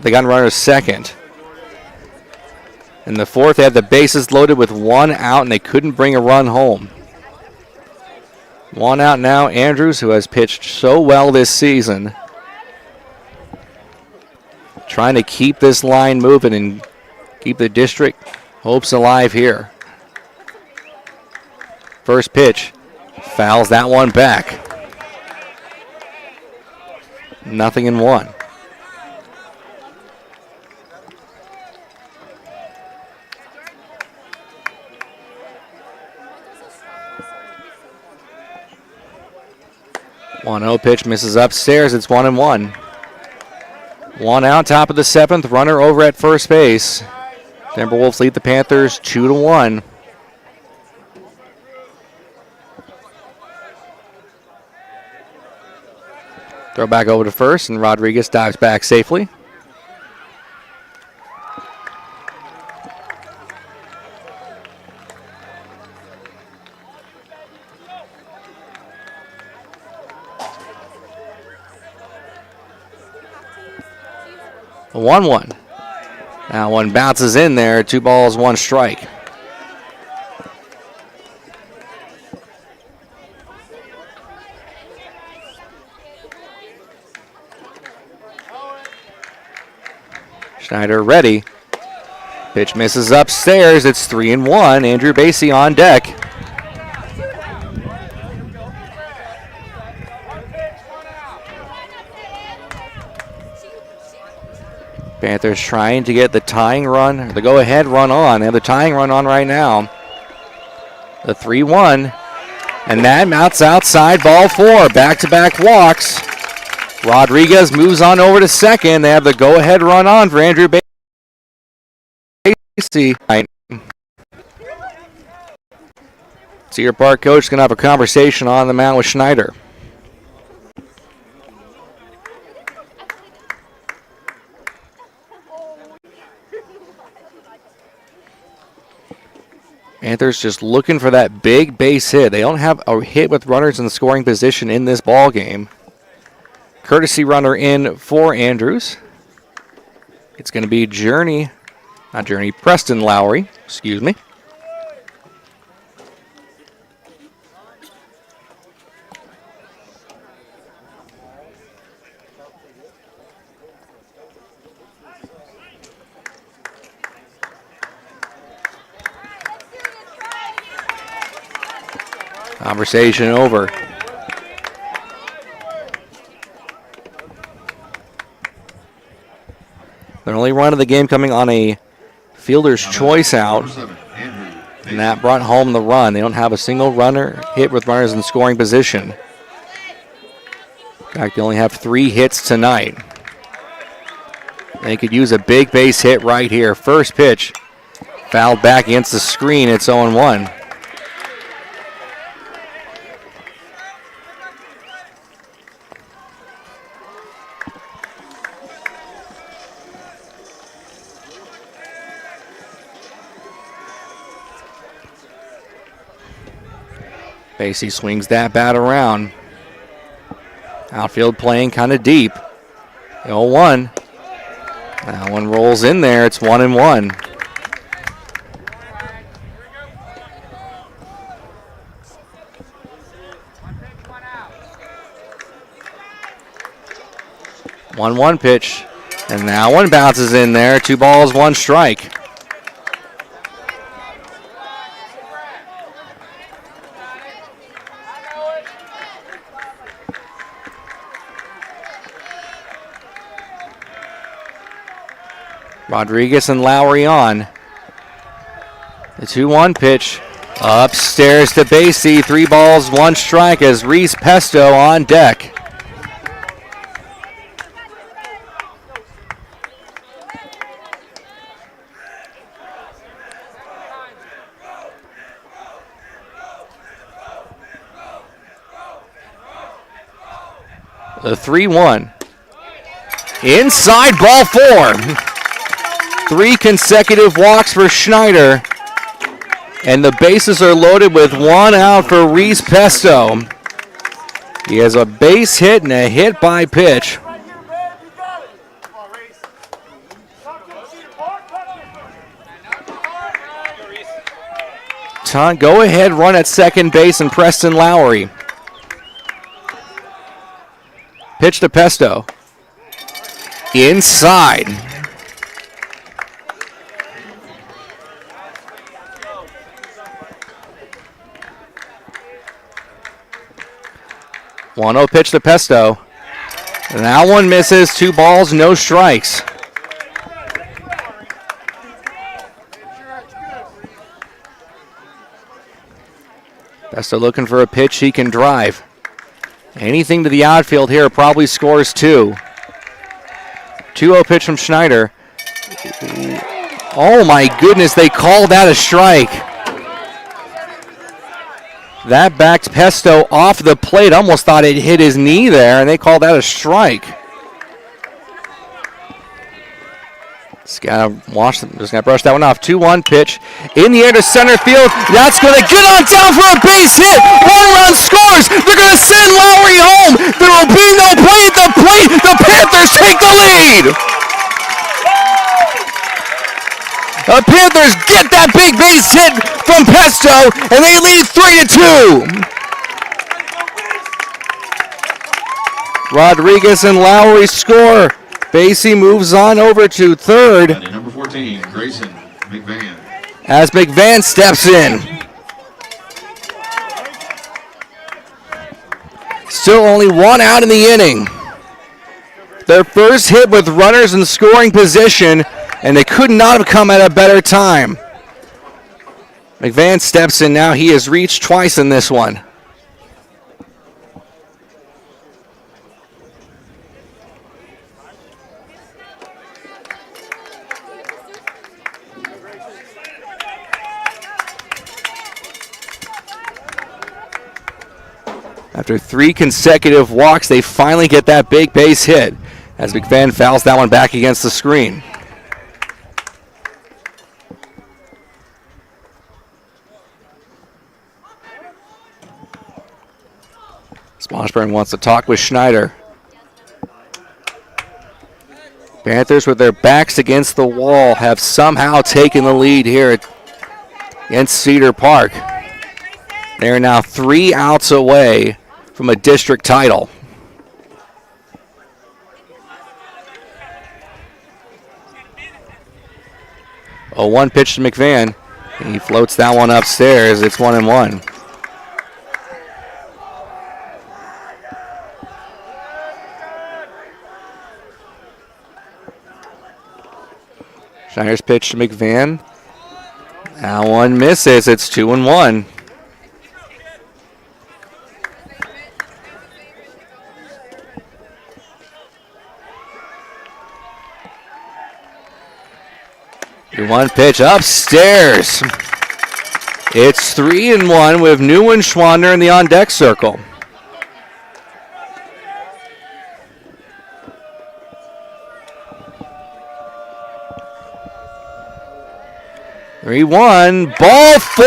runners second. In the 4th, they had the bases loaded with 1 out, and they couldn't bring a run home. 1 out now, Andrews, who has pitched so well this season, trying to keep this line moving and keep the district hopes alive here. First pitch, fouls that one back. 0-1. One 0 pitch misses upstairs. It's 1-1. One out, top of the seventh. Runner over at first base. Timberwolves lead the Panthers 2-1. Throw back over to first, and Rodriguez dives back safely. A 1-1. Now one bounces in there. 2 balls, 1 strike. Schneider ready. Pitch misses upstairs. It's 3-1. Andrew Basie on deck. Panthers trying to get the tying run, or the go-ahead run on. They have the tying run on right now. The 3-1. And that mounts outside, ball 4. Back-to-back walks. Rodriguez moves on over to second. They have the go-ahead run on for Andrew Basie. Cedar Park coach is going to have a conversation on the mound with Schneider. Panthers just looking for that big base hit. They don't have a hit with runners in the scoring position in this ball game. Courtesy runner in for Andrews. It's going to be Preston Lowry, excuse me. Conversation over. Their only run of the game coming on a fielder's choice out, and that brought home the run. They don't have a single runner hit with runners in scoring position. In fact, they only have 3 hits tonight. They could use a big base hit right here. First pitch, fouled back against the screen. It's 0-1. Basie swings that bat around. Outfield playing kind of deep. 0-1. That one rolls in there. It's 1-1. One pitch. And now one bounces in there. 2 balls, 1 strike. Rodriguez and Lowry on. The 2-1 pitch. Upstairs to Basie. 3 balls, 1 strike as Reese Pesto on deck. The 3-1. Inside, ball 4. 3 consecutive walks for Schneider. And the bases are loaded with 1 out for Reese Pesto. He has a base hit and a hit by pitch. Go ahead run at second base and Preston Lowry. Pitch to Pesto. inside. One 0 pitch to Pesto. And that one misses. 2 balls, no strikes. Pesto looking for a pitch he can drive. Anything to the outfield here probably scores 2. 2-0 pitch from Schneider. Oh my goodness, they called that a strike. That backed Pesto off the plate. Almost thought it hit his knee there, and they called that a strike. Just gotta brush that one off. 2-1 pitch in the air to center field. That's gonna get on down for a base hit. 1 run scores. They're gonna send Lowry home. There will be no play at the plate. The Panthers take the lead. The Panthers get that big base hit from Pesto, and they lead 3-2. Rodriguez and Lowry score. Basie moves on over to third. And number 14, Grayson McVan. As McVan steps in. Still only 1 out in the inning. Their first hit with runners in scoring position, and they could not have come at a better time. McVan steps in now. He has reached twice in this one. After 3 consecutive walks, they finally get that big base hit as McVan fouls that one back against the screen. Washburn wants to talk with Schneider. Panthers, with their backs against the wall, have somehow taken the lead here against Cedar Park. They are now 3 outs away from a district title. A 1 pitch to McVan. He floats that one upstairs. It's 1-1. Schneider's pitch to McVan. That one misses. It's 2-1. One pitch upstairs. It's 3-1 with New and Schwander in the on-deck circle. Ball 4.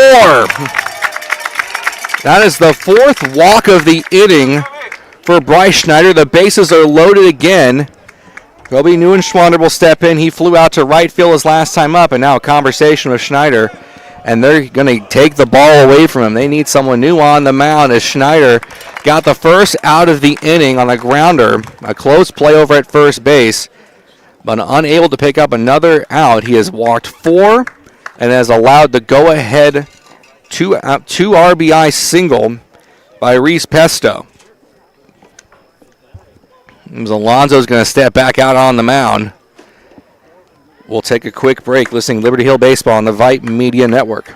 That is the 4th walk of the inning for Bryce Schneider. The bases are loaded again. Kobe Neuenschwander will step in. He flew out to right field his last time up, and now a conversation with Schneider, and they're going to take the ball away from him. They need someone new on the mound as Schneider got the first out of the inning on a grounder, a close play over at first base, but unable to pick up another out. He has walked 4 and has allowed the go-ahead 2 RBI single by Reese Pesto. Alonso's going to step back out on the mound. We'll take a quick break listening to Liberty Hill Baseball on the Vype Media Network.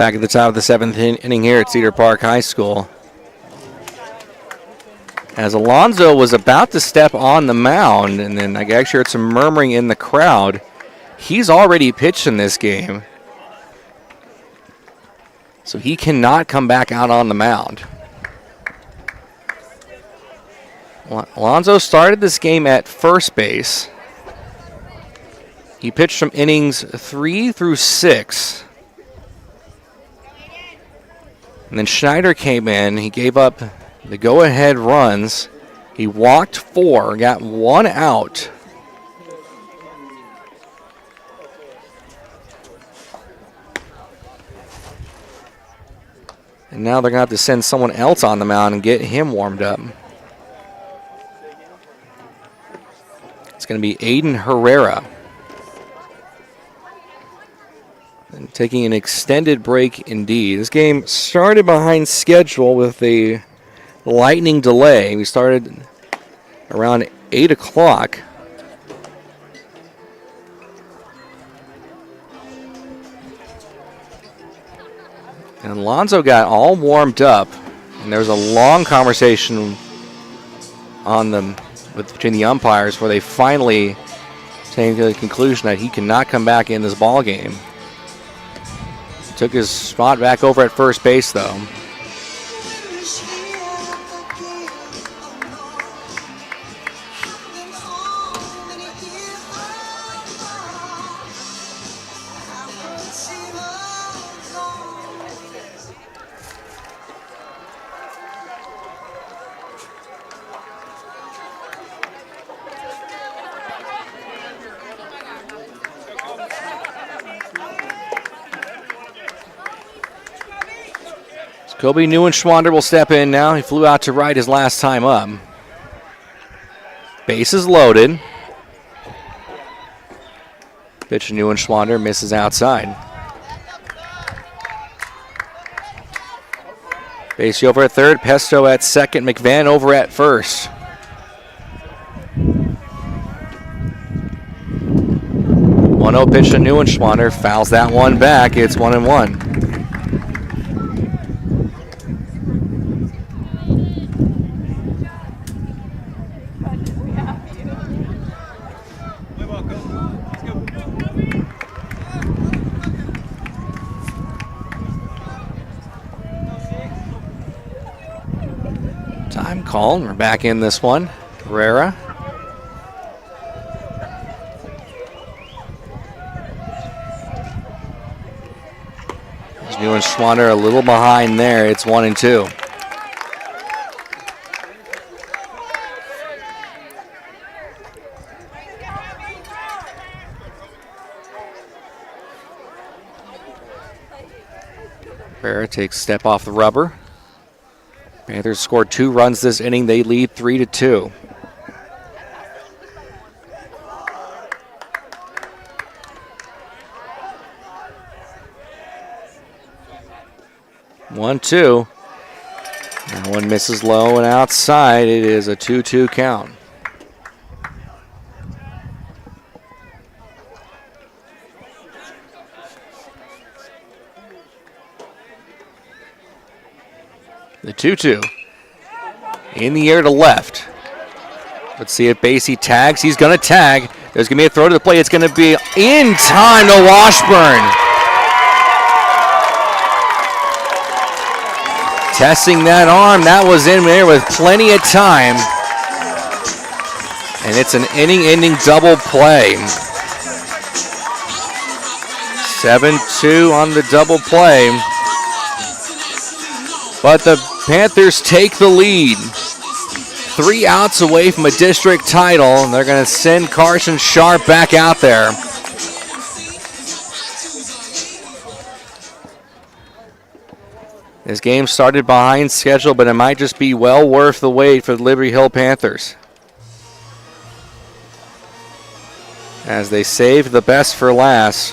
back at the top of the 7th inning here at Cedar Park High School. As Alonzo was about to step on the mound, and then I actually heard some murmuring in the crowd. He's already pitched in this game, so he cannot come back out on the mound. Alonzo started this game at first base. He pitched from innings 3 through 6. And then Schneider came in. He gave up the go-ahead runs. He walked 4, got 1 out. And now they're going to have to send someone else on the mound and get him warmed up. It's going to be Aiden Herrera. And taking an extended break indeed. This game started behind schedule with a lightning delay. We started around 8 o'clock. And Alonzo got all warmed up, and there was a long conversation between the umpires where they finally came to the conclusion that he cannot come back in this ball game. Took his spot back over at first base, though. Kobe Neuenschwander will step in now. He flew out to right his last time up. Base is loaded. Pitch to Neuenschwander, misses outside. Base over at third, Pesto at second, McVan over at first. One 0 pitch to Neuenschwander, fouls that one back. It's 1-1. Time called. We're back in this one. Herrera. Neuenschwander a little behind there. It's 1-2. Herrera takes a step off the rubber. Panthers scored 2 runs this inning. They lead 3-2. One, two. That one misses low and outside. It is a 2-2 count. The 2-2. In the air to left. Let's see if Basie tags. He's going to tag. There's going to be a throw to the plate. It's going to be in time to Washburn. Testing that arm. That was in there with plenty of time. And it's an inning-ending double play. 7-2 on the double play. But the Panthers take the lead. 3 outs away from a district title, and they're going to send Carson Sharp back out there. This game started behind schedule, but it might just be well worth the wait for the Liberty Hill Panthers, as they save the best for last.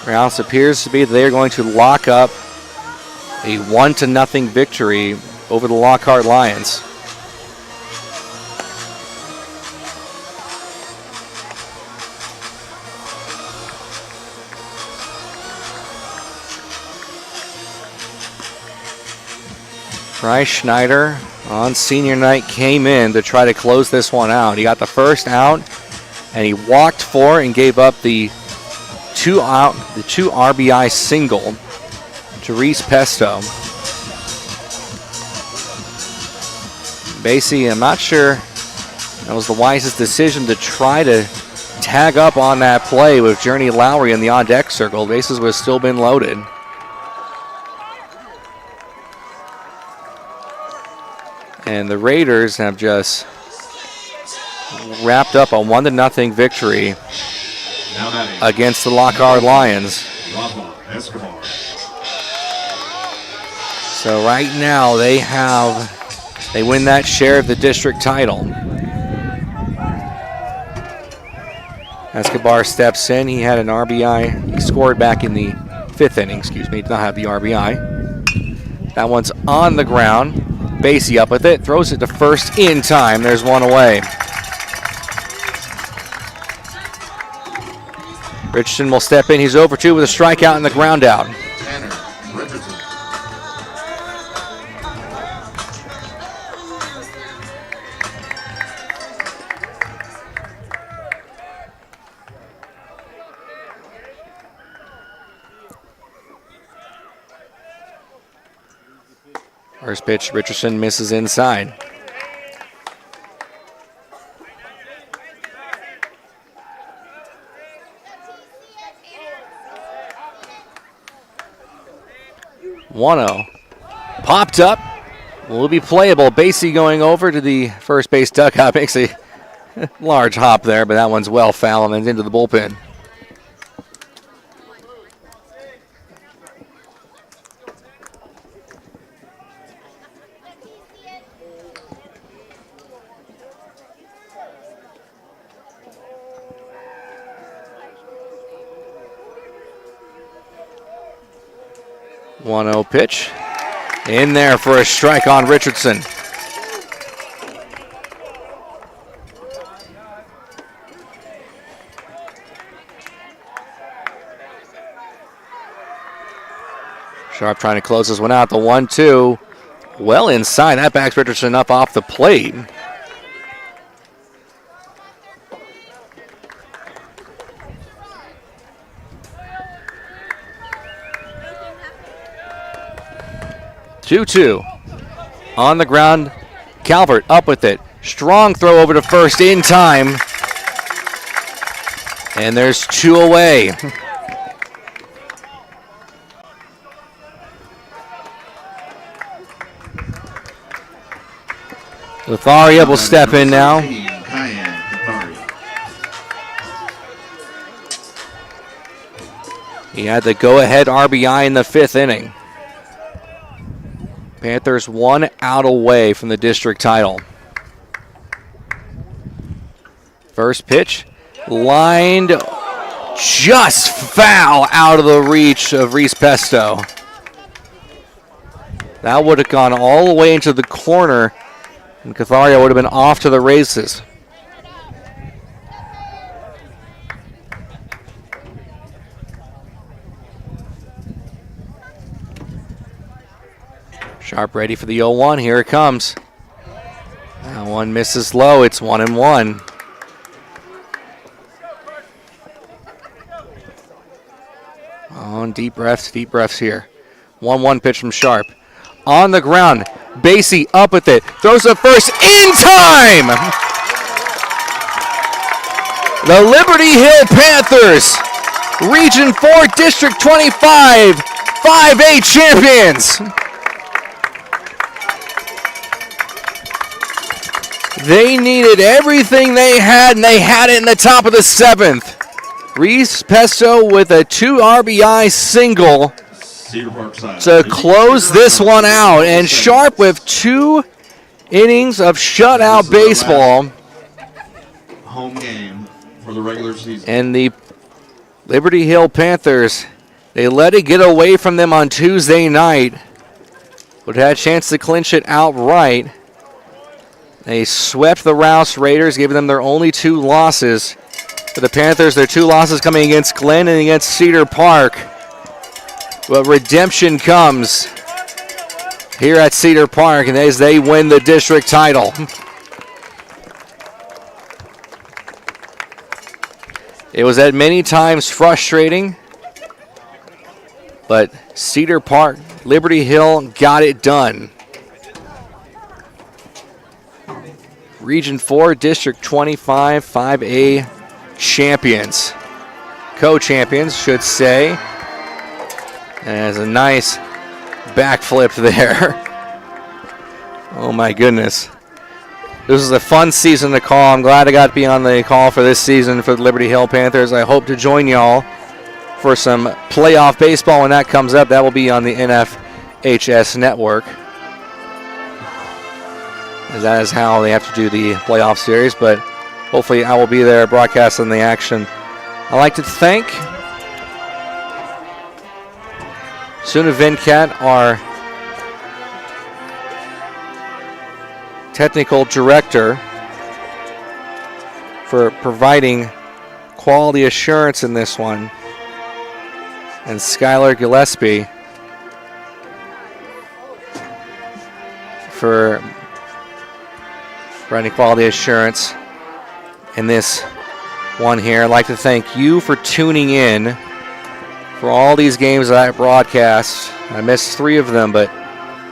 Rouse appears to be that they're going to lock up a 1-0 victory over the Lockhart Lions. Bryce Schneider on senior night came in to try to close this one out. He got the first out, and he walked for and gave up the two RBI single to Reese Pesto. Basie, I'm not sure that was the wisest decision to try to tag up on that play with Journey Lowry in the on-deck circle. Bases would have still been loaded. And the Raiders have just wrapped up a 1-0 victory against the Lockhart Lions. So right now they win that share of the district title. Escobar steps in. He had an RBI. He scored back in the 5th inning, He did not have the RBI. That one's on the ground. Basie up with it. Throws it to first in time. There's one away. Richardson will step in. He's 0-2 with a strikeout and the ground out. First pitch, Richardson misses inside. One-0. Popped up. Will be playable. Basie going over to the first base dugout. Makes a large hop there, but that one's well foul and into the bullpen. One-0 pitch. In there for a strike on Richardson. Sharp trying to close this one out. The 1-2. Well inside. That backs Richardson up off the plate. Two-two. On the ground. Calvert up with it. Strong throw over to first in time. And there's two away. Lotharia will step in now. He had the go-ahead RBI in the 5th inning. Panthers 1 out away from the district title. First pitch, lined just foul out of the reach of Reese Pesto. That would have gone all the way into the corner, and Catharia would have been off to the races. Sharp ready for the 0-1. Here it comes. That one misses low. It's 1-1. On deep breaths here. 1-1 pitch from Sharp. On the ground. Basie up with it. Throws it first in time. The Liberty Hill Panthers, Region 4 District 25, 5A champions. They needed everything they had, and they had it in the top of the 7th. Reese Pesto with a 2 RBI single to close this one out. And Sharp with 2 innings of shutout baseball. Home game for the regular season. And the Liberty Hill Panthers, they let it get away from them on Tuesday night, but had a chance to clinch it outright. They swept the Rouse Raiders, giving them their only 2 losses. For the Panthers, their 2 losses coming against Glenn and against Cedar Park. But redemption comes here at Cedar Park, and as they win the district title. It was at many times frustrating, but Cedar Park, Liberty Hill got it done. Region 4, District 25, 5A champions. Co-champions, should say. And there's a nice backflip there. Oh my goodness. This was a fun season to call. I'm glad I got to be on the call for this season for the Liberty Hill Panthers. I hope to join y'all for some playoff baseball when that comes up. That will be on the NFHS network. As that is how they have to do the playoff series, but hopefully I will be there broadcasting the action. I'd like to thank Suna Venkat, our technical director, for providing quality assurance in this one, and Skylar Gillespie for providing quality assurance in this one here. I'd like to thank you for tuning in for all these games that I broadcast. I missed 3 of them, but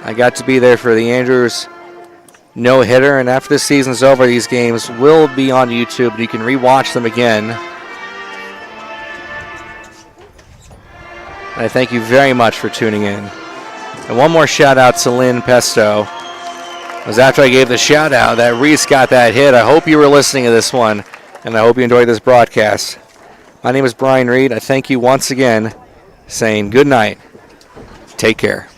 I got to be there for the Andrews no-hitter, and after this season's over, these games will be on YouTube, and you can rewatch them again. And I thank you very much for tuning in. And one more shout-out to Lynn Pesto. It was after I gave the shout-out that Reese got that hit. I hope you were listening to this one, and I hope you enjoyed this broadcast. My name is Brian Reed. I thank you once again, saying good night. Take care.